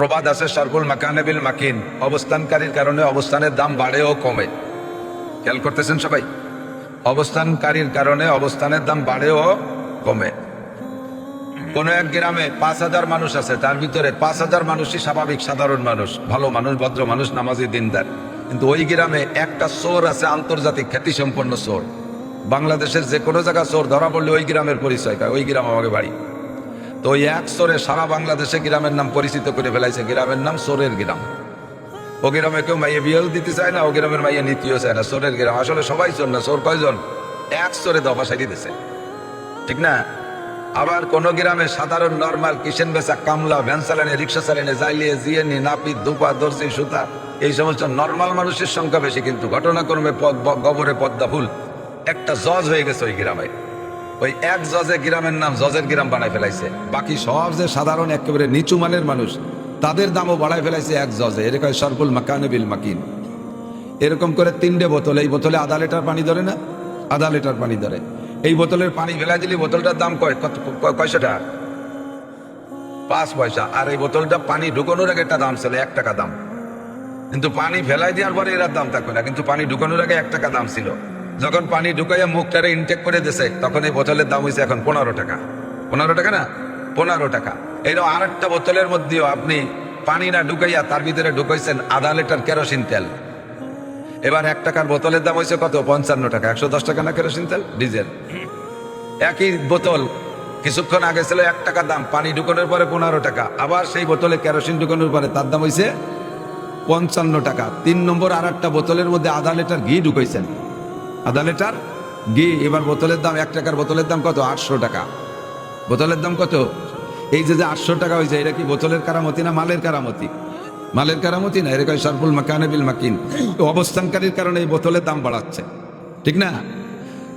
প্রবাদ আছে সরবুল মাকানে বিল মাকিন, অবস্থানকারীর কারণে অবস্থানের দাম বাড়ে ও কমে। খেয়াল করতেছেন সবাই? অবস্থানকারীর কারণে অবস্থানের দাম বাড়ে ও কমে। কোন এক গ্রামে 5,000 মানুষ আছে, তার ভিতরে 5,000 মানুষই স্বাভাবিক সাধারণ মানুষ, ভালো মানুষ, ভদ্র মানুষ, নামাজি দিনদার। কিন্তু ওই গ্রামে একটা চোর আছে, আন্তর্জাতিক খ্যাতি সম্পন্ন চোর। বাংলাদেশের যে কোনো জায়গা চোর ধরা পড়লে ওই গ্রামের পরিচয় পায়, ওই গ্রাম আমাকে বাড়ি। তো ওই এক চোরে সারা বাংলাদেশে গ্রামের নাম পরিচিত করে ফেলাইছে, গ্রামের নাম চোরের গ্রাম। ও গ্রামে কেউ মাইয়ে বিয়েও দিতে চায় না, ও গ্রামের মাইয়ে নীতিও চায় না, চোরের গ্রাম। আসলে সবাই চোর না, চোর কয়জন? এক চোরে দফা সাইডি দিছে, ঠিক না? আবার কোন গ্রামে সাধারণ নর্মাল কিষেন বেচা, কামলা, ভ্যান চালানে, রিক্সা চালানে, জাইলিয়ে, জিয়েনি, নাপিত, দুপা, দর্জি, সুতা, এই সমস্ত নর্মাল মানুষের সংখ্যা বেশি। কিন্তু ঘটনাক্রমে গবরে পদ্মা ফুল একটা জজ হয়ে গেছে ওই গ্রামে। ওই এক জজে গ্রামের নাম জজের গ্রাম বানায় ফেলাইছে। বাকি সব যে সাধারণ একেবারে নিচু মানের মানুষ, তাদের দামও বাড়ায় ফেলাইছে এক জজে। এরকম সরবুল মাকানে বিল মাকিন। এরকম করে 3টে বোতল, এই বোতলে আধা লিটার পানি ধরে না, আধা লিটার পানি ধরে। এই বোতলের পানি ফেলাই দিলে বোতলটার দাম কয়শো টাকা? 5 পয়সা। আর এই বোতলটা পানি ঢুকানোর আগে একটা দাম ছিল 1 টাকা দাম। কিন্তু পানি ফেলাই দেওয়ার পরে এর দাম থাকবে না, কিন্তু পানি ঢুকানোর আগে 1 টাকা দাম ছিল। যখন পানি ঢুকাইয়া মুখটারে ইনটেক করে দিয়েছে, তখন এই বোতলের দাম হয়েছে এখন 15 টাকা। 15 টাকা না, 15 টাকা। এইরকম আরেকটা বোতলের মধ্যেও আপনি পানি না ঢুকাইয়া তার ভিতরে ঢুকাইছেন আধা লিটার কেরোসিন তেল। এবার 1 টাকার বোতলের দাম হয়েছে কত? 55 টাকা। 110 টাকা না কেরোসিন তেল, ডিজেল। একই বোতল কিছুক্ষণ আগে ছিল 1 টাকা দাম, পানি ঢুকানোর পরে 15 টাকা। আবার সেই বোতলে কেরোসিন ঢুকানোর পরে তার দাম হয়েছে 55 টাকা। 3 নম্বর আর একটা বোতলের মধ্যে আধা লিটার ঘি ঢুকাইছেন, আধা লিটার ঘি। এবার বোতলের দাম 1 টাকার বোতলের দাম কত? 800 টাকা। বোতলের দাম কত? এই যে 800 টাকা হয়েছে, এটা কি বোতলের কারামতি না মালের কারামতি? মালের কারামতি না। এরকম সরবুল মাকানে বিল মাকিন, অবস্থানকারীর কারণে এই বোতলের দাম বাড়াচ্ছে, ঠিক না?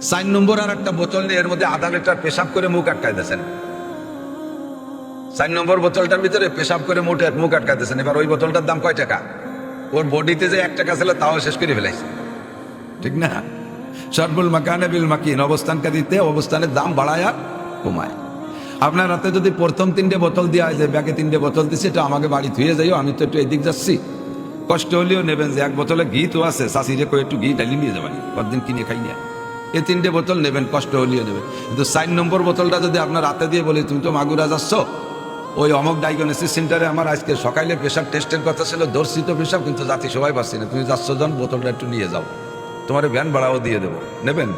4 নম্বর আর একটা বোতল নিয়ে এর মধ্যে আধা লিটার পেশাব করে মুখ আটকায় দিয়েছেন। 4 নম্বর বোতলটার ভিতরে পেশাব করে মুখ আটকায় দিয়েছেন। এবার ওই বোতলটার দাম কয় টাকা? ওর বডিতে যে 1 টাকা ছিল তাও শেষ করে ফেলাইছে, ঠিক না? সরবুল মাকানে বিল মাকিন, অবস্থানকারীতে অবস্থানের দাম বাড়ায় আর কমায়। আপনার হাতে যদি প্রথম 3টে বোতল দেওয়া হয় যে ব্যাগে 3টে বোতল দিচ্ছে, এটা আমাকে বাড়ি ধুয়ে যাইও, আমি তো একটু এদিক যাচ্ছি, কষ্ট হলেও নেবেন যে 1 বোতলে ঘি তো আছে, শাশিরে কই একটু ঘি ঢালি নিয়ে যাবেন, কতদিন কিনে খাই না, এই 3টে বোতল নেবেন, কষ্ট হলেও নেবেন। কিন্তু 4 নম্বর বোতলটা যদি আপনার হাতে দিয়ে বলি, তুমি তো মাগুরা যাচ্ছ, ওই অমক ডায়াগনোসিস সেন্টারে আমার আজকে সকালে পেশাব টেস্টের কথা ছিল, দর্শিত পেশাব, কিন্তু জাতি সবাই পাচ্ছি না, তুমি যাচ্ছ যখন বোতলটা একটু নিয়ে যাও, তোমার ভ্যান ভাড়াও দিয়ে দেবো, নেবেন?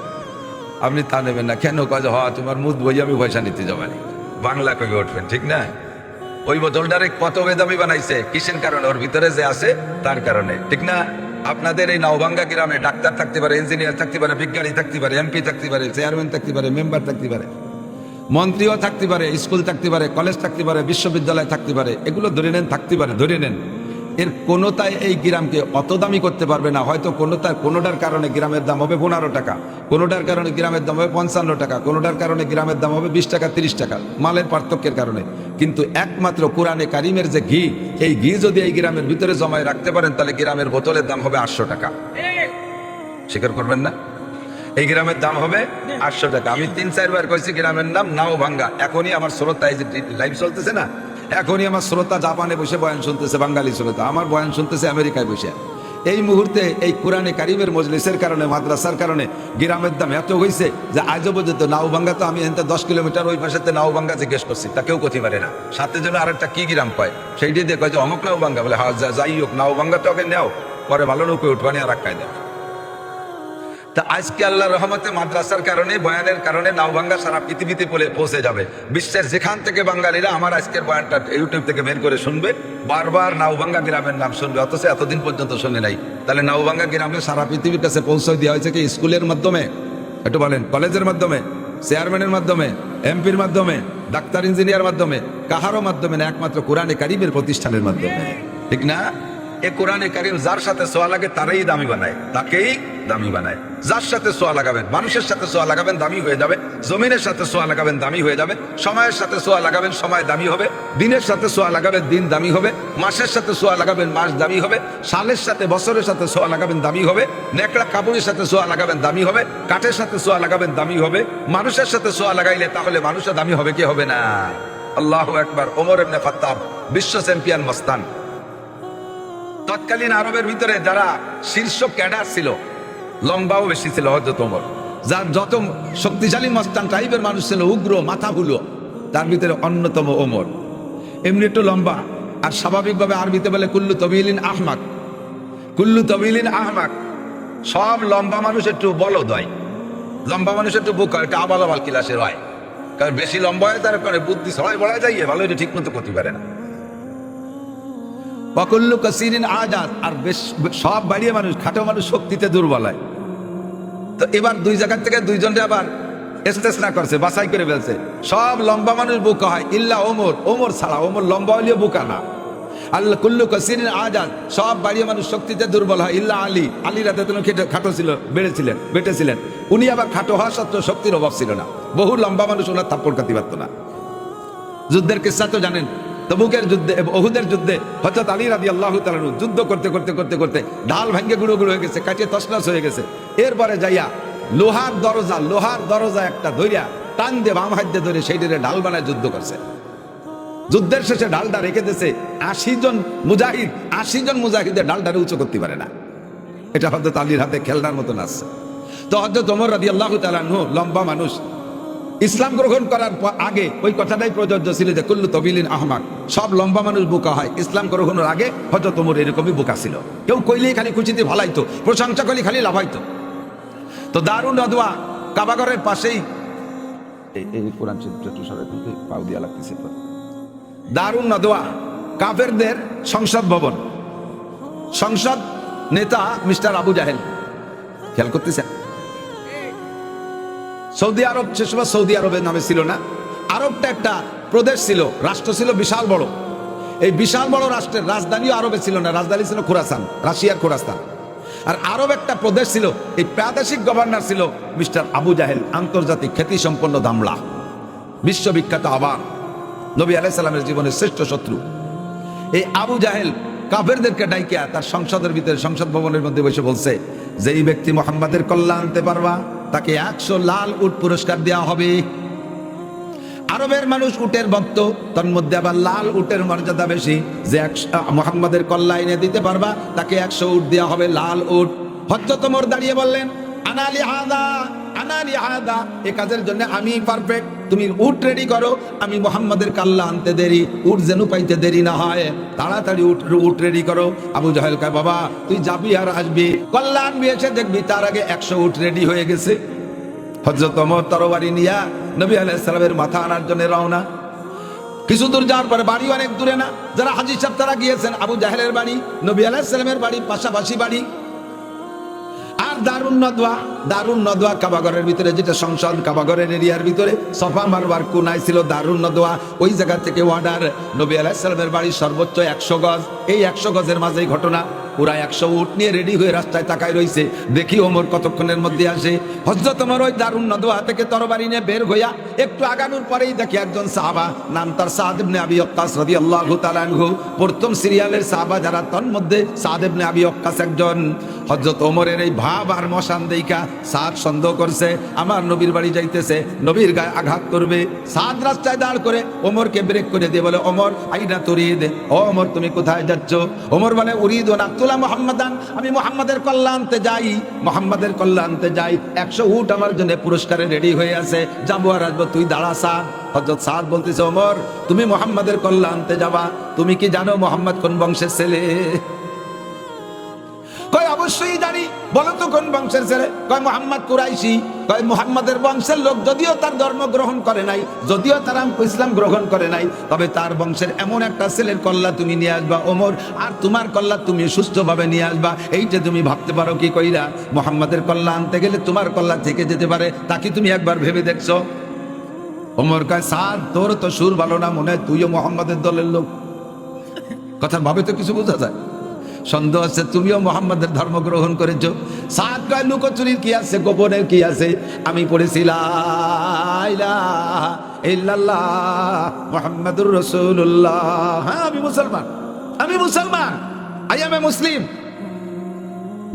আপনি তা নেবেন না কেন? কাজ হয় তোমার মুখ বই আমি পয়সা নিতে যাবানি, বাংলা কবে উঠবেন, ঠিক না? ওই বোতলটারে কত বেদামি বানাইছে, কিসের কারণে? ওর ভিতরে যে আছে তার কারণে, ঠিক না? আপনাদের এই নাওভাঙ্গা গ্রামে ডাক্তার থাকতে পারে, ইঞ্জিনিয়ার থাকতে পারে, বিজ্ঞানী থাকতে পারে, এমপি থাকতে পারে, চেয়ারম্যান থাকতে পারে, মেম্বার থাকতে পারে, মন্ত্রীও থাকতে পারে, স্কুল থাকতে পারে, কলেজ থাকতে পারে, বিশ্ববিদ্যালয় থাকতে পারে, এগুলো ধরে নেন, থাকতে পারে, ধরে নেন। এর কোনোটাই এই গ্রামকে অত দামি করতে পারবে না। হয়তো কোনোটার কারণে গ্রামের দাম হবে 15 টাকা, কোনোটার কারণে গ্রামের দাম হবে 55 টাকা, কোনোটার কারণে গ্রামের দাম হবে 20 টাকা, 30 টাকা, মালের পার্থক্যের কারণে। কিন্তু একমাত্র কোরআনে কারিমের যে ঘি, এই ঘি যদি এই গ্রামের ভিতরে জমায় রাখতে পারেন, তাহলে গ্রামের বোতলের দাম হবে 800 টাকা। স্বীকার করবেন না? এই গ্রামের দাম হবে 800 টাকা। আমি 3-4 বার কইছি গ্রামের নাম নাওভাঙ্গা। এখনই আমার শ্রোতা, এই যে লাইভ চলতেছে না, এখনই আমার শ্রোতা জাপানে বসে বয়ান শুনতেছে, বাঙালি শ্রোতা আমার বয়ান শুনতেছে আমেরিকায় বসে। এই মুহূর্তে এই কোরআনে কারিমের মজলিসের কারণে, মাদ্রাসার কারণে গ্রামের দাম এত হয়েছে যে আজও পর্যন্ত নাওভাঙ্গা, তো আমি এতে 10 কিলোমিটার ওই পাশে নাওভাঙ্গা জিজ্ঞেস করছি, তা কেউ করতে পারে না। সাথে জন্য আরেকটা কি গ্রাম কয়, সেইটি দিয়ে কয় যে অমুক নাওভাঙ্গা, বলে হ্যাঁ যাই হোক, নাওভাঙ্গা তো ওকে নেও, পরে ভালো নৌকে উঠবানি আর রাখাই দেয়। তা আজকে আল্লাহর রহমতে মাদ্রাসার কারণে, বয়ানের কারণে নাওভাঙ্গা সারা পৃথিবীতে পৌঁছে যাবে। বিশ্বের যেখান থেকে বাঙালিরা আমার আজকের বয়ানটা ইউটিউব থেকে বের করে শুনবে, বারবার নাওভাঙ্গা গ্রামের নাম শুনবে, অথচ এতদিন পর্যন্ত শুনে নাই। তাহলে নাওভাঙ্গা গ্রামে সারা পৃথিবীর কাছে পৌঁছে দেওয়া হয়েছে কি? স্কুলের মাধ্যমে, একটু বলেন, কলেজের মাধ্যমে, চেয়ারম্যানের মাধ্যমে, এমপির মাধ্যমে, ডাক্তার ইঞ্জিনিয়ার মাধ্যমে, কাহারও মাধ্যমে না, একমাত্র কোরআনে কারিমের প্রতিষ্ঠানের মাধ্যমে, ঠিক না? এ কোরআনে কারিম যার সাথে সোয়া লাগে তারাই দামি বানায়, তাকেই দামি বানায়। যার সাথে সোয়া লাগাবেন, মানুষের সাথে সোয়া লাগাবেন, দামি হয়ে যাবে। জমিনের সাথে সোয়া লাগাবেন, দামি হয়ে যাবে। সময়ের সাথে সোয়া লাগাবেন, সময় দামি হবে। দিনের সাথে সোয়া লাগাবেন, দিন দামি হবে। মাসের সাথে সোয়া লাগাবেন, মাস দামি হবে। সালের সাথে, বছরের সাথে সোয়া লাগাবেন, দামি হবে। নেকড়া কাপড়ের সাথে সোয়া লাগাবেন, দামি হবে। কাঠের সাথে সোয়া লাগাবেন, দামি হবে। মানুষের সাথে সোয়া লাগাইলে তাহলে মানুষের দামি হবে কি হবে না? আল্লাহু আকবার। ওমর ইবনে খাত্তাব বিশ্ব চ্যাম্পিয়ন মস্তান। তৎকালীন আরবের ভিতরে যারা শীর্ষ ক্যাডার ছিল, লম্বাও বেশি ছিল হযরত ওমর। যার যত শক্তিশালী মস্তান টাইপের মানুষ ছিল, উগ্র মাথা হুলো, তার ভিতরে অন্যতম ওমর। এমনি একটু লম্বা, আর স্বাভাবিকভাবে আরবিতে বলে কুল্লু তবিলিন আহমাক, কুল্লু তবিলিন আহমাক। সব লম্বা মানুষ একটু বলদ হয়, লম্বা মানুষ একটু বোকা, একটু আবাল আবাল ক্লাসের হয়। কারণ বেশি লম্বা হয় তার কারণে বুদ্ধি ছড়াই বলা যাইয়ে ভালো, এটা ঠিক মতো করতে পারে না। অকুল্লু কাসিরিন আজাদ, আর বেশ সব বাড়িয়ে মানুষ, খাটো মানুষ শক্তিতে দুর্বল হয়। তো এবার দুই জায়গা থেকে দুইজনকে আবার ইস্তেসনা করছে, বাছাই করে ফেলছে। সব লম্বা মানুষ বোকা হয় ইল্লা ওমর, ওমর ছাড়া। ওমর লম্বা হলেও বোকা না। আল্লাহ কুল্লু কাসিরিন আজাদ, সব বাড়িয়ে মানুষ শক্তিতে দুর্বল হয় ইল্লা আলী। আলী রাতে খাটো ছিল, বেটেছিলেন। উনি আবার খাটো হওয়া সত্ত্বেও শক্তির অভাব ছিল না। বহু লম্বা মানুষ ওনার থাপ্পড় কাটি পারত না। যুদ্ধের কিস্সা তো জানেন, তবুকের যুদ্ধে, ওহুদের যুদ্ধে হযরত আলী রাদিয়াল্লাহু তাআলা যুদ্ধ করতে করতে করতে করতে ঢাল ভাঙ্গে গুঁড়ো গুঁড়ো হয়ে গেছে, কাটিয়ে তছনছ হয়ে গেছে। এরপরে যাইয়া লোহার দরজা একটা ধইরা টান দিয়ে বাম হাত দিয়ে ধরে সেইটারে ঢাল বানায় যুদ্ধ করছে। যুদ্ধের শেষে ঢালটা রেখে দিয়েছে 80 জন মুজাহিদ, 80 জন মুজাহিদের ঢালটারে উঁচু করতে পারে না। এটা হযরত আলীর হাতে খেলনার মতন আছে। তো হযরত ওমর রাদিয়াল্লাহু তাআলা আনহু লম্বা মানুষ, ইসলাম গ্রহণ করার আগে ওই কথাটাই প্রযোজ্য ছিল যে কুল্লু তবিলিন আহমাক, সব লম্বা মানুষ বোকা হয়। ইসলাম গ্রহণের আগে হযরত ওমর এরকমই বোকা ছিল। কেউ কইলেই খালি খুশিতে ভালাইতো, প্রশংসা করলে খালি লাভাইতো। তো দারুন নদওয়া কাবাগরের পাশেই, এই কোরআন চিত্র পাউ দিয়া লাগতেছে। দারুন নদওয়া কাফেরদের সংসদ ভবন, সংসদ নেতা মিস্টার আবু জাহেল। খেয়াল করতেছেন? সৌদি আরব সে সময় সৌদি আরবের নামে ছিল না, আরবটা একটা প্রদেশ ছিল, রাষ্ট্র ছিল বিশাল বড়। এই বিশাল বড় রাষ্ট্রের রাজধানীও আরবে ছিল না, রাজধানী ছিল খোরাসান, রাশিয়ার খোরাসান। আর আরব একটা প্রদেশ ছিল, এই প্রাদেশিক গভর্নর ছিল মিস্টার আবু জাহেল, আন্তর্জাতিক খ্যাতি সম্পন্ন দামলা, বিশ্ববিখ্যাত। আবার নবী আলাইহিস সালামের জীবনের শ্রেষ্ঠ শত্রু এই আবু জাহেল কাফেরদেরকে ডাইকিয়া তার সংসদের ভিতরে, সংসদ ভবনের মধ্যে বসে বলছে, যেই ব্যক্তি মুহাম্মাদের কল্যাণ আনতে পারবা তাকে 100 লাল উট পুরস্কার দেওয়া হবে। আরবের মানুষ উটের ভক্ত, তার মধ্যে আবার লাল উটের মর্যাদা বেশি। যে মুহাম্মাদের কল্যাণ এনে দিতে পারবা তাকে 100 উট দেওয়া হবে, লাল উট। হযরত ওমর দাঁড়িয়ে বললেন, আনালি হাদা, আনালি হাদা, এই কাজের জন্য আমি পারফেক্ট। তুমি উট রেডি করো, আমি মুহাম্মাদের কল্যাণ আনতে দেরি, উট যেন পাইতে দেরি না হয়, তাড়াতাড়ি উট রেডি করো। আবু জাহেল কয়, বাবা তুই যাবি আর আসবি, কল্যাণ এসে দেখবি তার আগে 100 উট রেডি হয়ে গেছে। হযরত ওমর তরবারি নিয়া নবী আলাইহিস সালামের মাথা আনার জন্য রওনা। কিছু দূর যাওয়ার পরে, বাড়ি অনেক দূরে না, যারা হাজী সাহেব তারা গিয়েছেন, আবু জাহেলের বাড়ি নবী আলাইহিস সালামের বাড়ি পাশাপাশি বাড়ি। আর দারুন নদওয়া কাবাগরের ভিতরে, যেটা সংসদ কাবাগরের এরিয়ার ভিতরে সফা মারওয়ার কোনায় ছিল দারুন নদওয়া। ওই জায়গা থেকে অর্ডার, নবী আলাইহিস সালামের বাড়ি সর্বোচ্চ 100 গজ। এই 100 গজের মাঝেই ঘটনা, পুরা 100 উট নিয়ে রেডি হয়ে রাস্তায় তাকায় রইছে। দেখি ওমর কতক্ষণের মধ্যে আসে। হযরত ওমর ওই দারুন নদওয়া থেকে তরবারি নিয়ে বের হইয়া একটু আগানোর পরেই দেখি একজন সাহাবা, নাম তার সাদ ইবনে আবি ওয়াক্কাস রাদিয়াল্লাহু তাআলা আনহু, প্রথম সিরিয়ালের সাহাবা যারা, তার মধ্যে সাদ ইবনে আবি ওয়াক্কাস একজন। হযরত ওমরের এই ভাব আর মশান দেইখা সাদ সন্দেহ করছে আমার নবীর বাড়ি যাইতেছে, নবীর গায়ে আঘাত করবে। সাদ রাস্তায় দাঁড় করে ওমরকে ব্রেক করে দিয়ে বলে, ওমর আইনা তুরিদ, ও ওমর তুমি কোথায় যাচ্ছ? ওমর বলে, উরিদু নাকতুলা মুহাম্মাদান, আমি মুহাম্মাদের কল্যাণ আনতে যাই, মুহাম্মাদের কল্যাণ আনতে যাই। 100 উট আমার জন্য পুরস্কারে রেডি হয়ে আছে, যাবো আর আসবো, তুই দাঁড়া সাদ। হযরত সাদ বলতেছে, ওমর তুমি মুহাম্মাদের কল্যাণ আনতে যাবা, তুমি কি জানো মুহাম্মদ কোন বংশের ছেলে? কয় অবশ্যই জানি। বলো তো কোন বংশের ছেলে? কয় মুহাম্মদ কুরাইশি। কয় মুহাম্মাদের বংশের লোক, যদিও তার ধর্ম গ্রহণ করে নাই, যদিও তার ইসলাম গ্রহণ করে নাই, তবে তার বংশের এমন একটা ছেলের কল্যাণ তুমি নিয়ে আসবা ওমর, আর তোমার কল্যাণ তুমি সুস্থভাবে নিয়ে আসবা। এইটা তুমি ভাবতে পারো কি কইরা? মুহাম্মাদের কল্যাণ আনতে গেলে তোমার কল্যাণ থেকে যেতে পারে, তাকে তুমি একবার ভেবে দেখছো? ওমর কয়, সাদ তোর তো সুর ভালো না, মনে হয় তুইও মুহাম্মাদের দলের লোক। কথার ভাবে তো কিছু বোঝা যায়, সন্দেহ আছে তুমিও মুহাম্মাদের ধর্ম গ্রহণ করেছো। সাদ কয়, লুকোচুরির কি আছে, গোপনের কি আছে? আমি পড়েছি লা ইলাহা ইল্লাল্লাহ মুহাম্মাদুর রাসূলুল্লাহ। হ্যাঁ আমি মুসলমান, আই এম এ মুসলিম।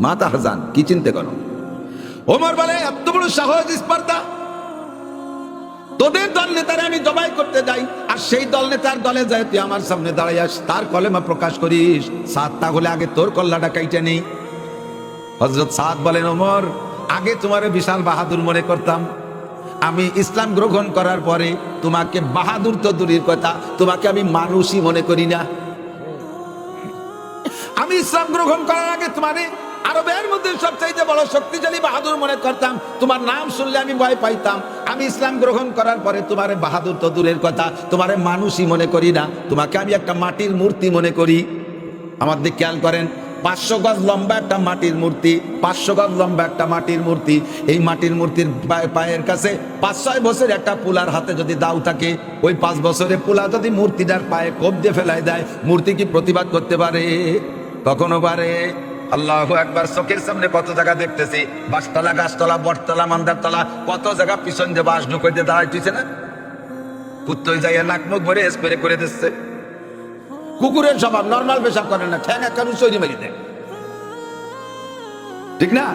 মাতা হাজান, কি চিন্তা করো? ওমর বলে, এত বড় সাহস স্পর্ধা তোদের দল নেতারে আমি জবাই করতে যাই, আর সেই দল নেতার দলে যায় তুই আমার সামনে দাঁড়াইয়াস, তার কলেমা প্রকাশ করিস। সাদ তাহলে আগে তোর কল্লাটা কাইটে নেই। হযরত সাদ বলেন, ওমর, আগে তোমারে বিশাল বাহাদুর মনে করতাম, আমি ইসলাম গ্রহণ করার পরে তোমাকে বাহাদুর তো দূরের কথা, তোমাকে আমি মানুষই মনে করি না। আমি ইসলাম গ্রহণ করার আগে তোমারে আরবের মধ্যে সবচাইতে বড় শক্তিশালী বাহাদুর মনে করতাম, তোমার নাম শুনলে আমি ভয় পাইতাম। আমি ইসলাম গ্রহণ করার পরে তোমারে বাহাদুর তো দূরের কথা, তোমারে মানুষই মনে করি না, তোমাকে আমি একটা মাটির মূর্তি মনে করি। আমার দিকে খেয়াল করেন, 500 গজ লম্বা একটা মাটির মূর্তি, 500 গজ লম্বা একটা মাটির মূর্তি। এই মাটির মূর্তির পায়ের কাছে 5-6 বছর একটা পোলার হাতে যদি দাও থাকে, ওই 5 বছরে পোলা যদি মূর্তিটার পায়ে কোপ দিয়ে ফেলাই দেয়, মূর্তি কি প্রতিবাদ করতে পারে? কখনো পারে? আল্লাহু আকবার। চোখের সামনে কত জায়গা দেখতেছি, বাসতলা, গাছতলা, বটতলা, মান্দারতলা, কত জায়গা পিছন দিয়ে বাস ঢুকাইতে দাঁড়াইতেছে না, কুত্তই যাইয়া নাক মুখ ভরে স্প্রে করে দিচ্ছে। কুকুরের স্বভাব, নর্মাল পেশাব করে না, ঠ্যাং একটা চৈরি মারি দেয়, ঠিক না?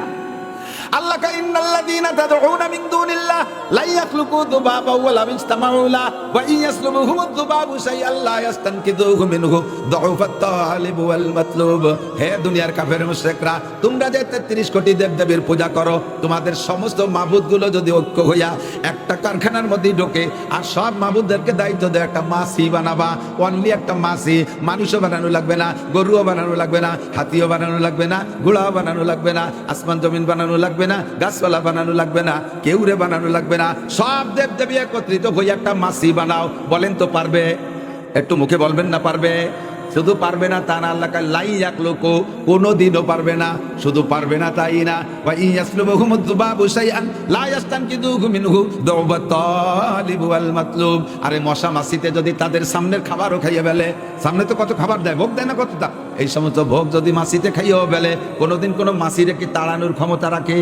আল্লাহ কা ইন্নাল্লাযীনা তাদউনা মিন দুনিল্লাহ লা ইয়াখলুকু যুবাবা ওয়া লা ইসতামাউ লা ওয়া ইয়াসলুবুহুমুদ যুবাবু শাইআন লা ইয়াস্তানকিযুহু মিনহু দুউফাত তালিব ওয়াল মাতলুব। হে দুনিয়ার কাফের মুশরিকরা, তোমরা যে 33 কোটি দেবদেবীর পূজা করো, তোমাদের সমস্ত মাবুদগুলো যদি ঐক্য হইয়া একটা কারখানার মধ্যে ঢোকে, আর সব মাবুদদেরকে দায়িত্ব দেয় একটা মাছি বানাবা, অনলি একটা মাছি, মানুষও বানানো লাগবে না, গরুও বানানো লাগবে না, হাতিও বানানো লাগবে না, ঘোড়াও বানানো লাগবে না, আসমান জমিন বানানো লাগবে না, গাছপালা বানানো লাগবে না, কেউরে বানানো লাগবে না, সব দেবদেবী একত্রিত হয়ে একটা মাছি বানাও। বলেন তো পারবে? একটু মুখে বলবেন না পারবে? শুধু পারবে না তা না, আল্লাহ লাই এক লোক কোনোদিনও পারবে না। শুধু পারবে না তাই না, ওয়া ইয়াসলুবুহুমুদ যুবাবু শাইআন লা ইয়াস্তানকিযুহু মিনহু দুউফাত তালিব ওয়াল মাতলুব। আরে মশা মাছিতে যদি তাদের সামনের খাবারও খাইয়ে ফেলে, সামনে তো কত খাবার দেয়, ভোগ দেয় না কতটা, এই সমস্ত ভোগ যদি মাছিতে খাইয়েও ফেলে, কোনোদিন কোনো মাছিরে কি তাড়ানোর ক্ষমতা রাখে?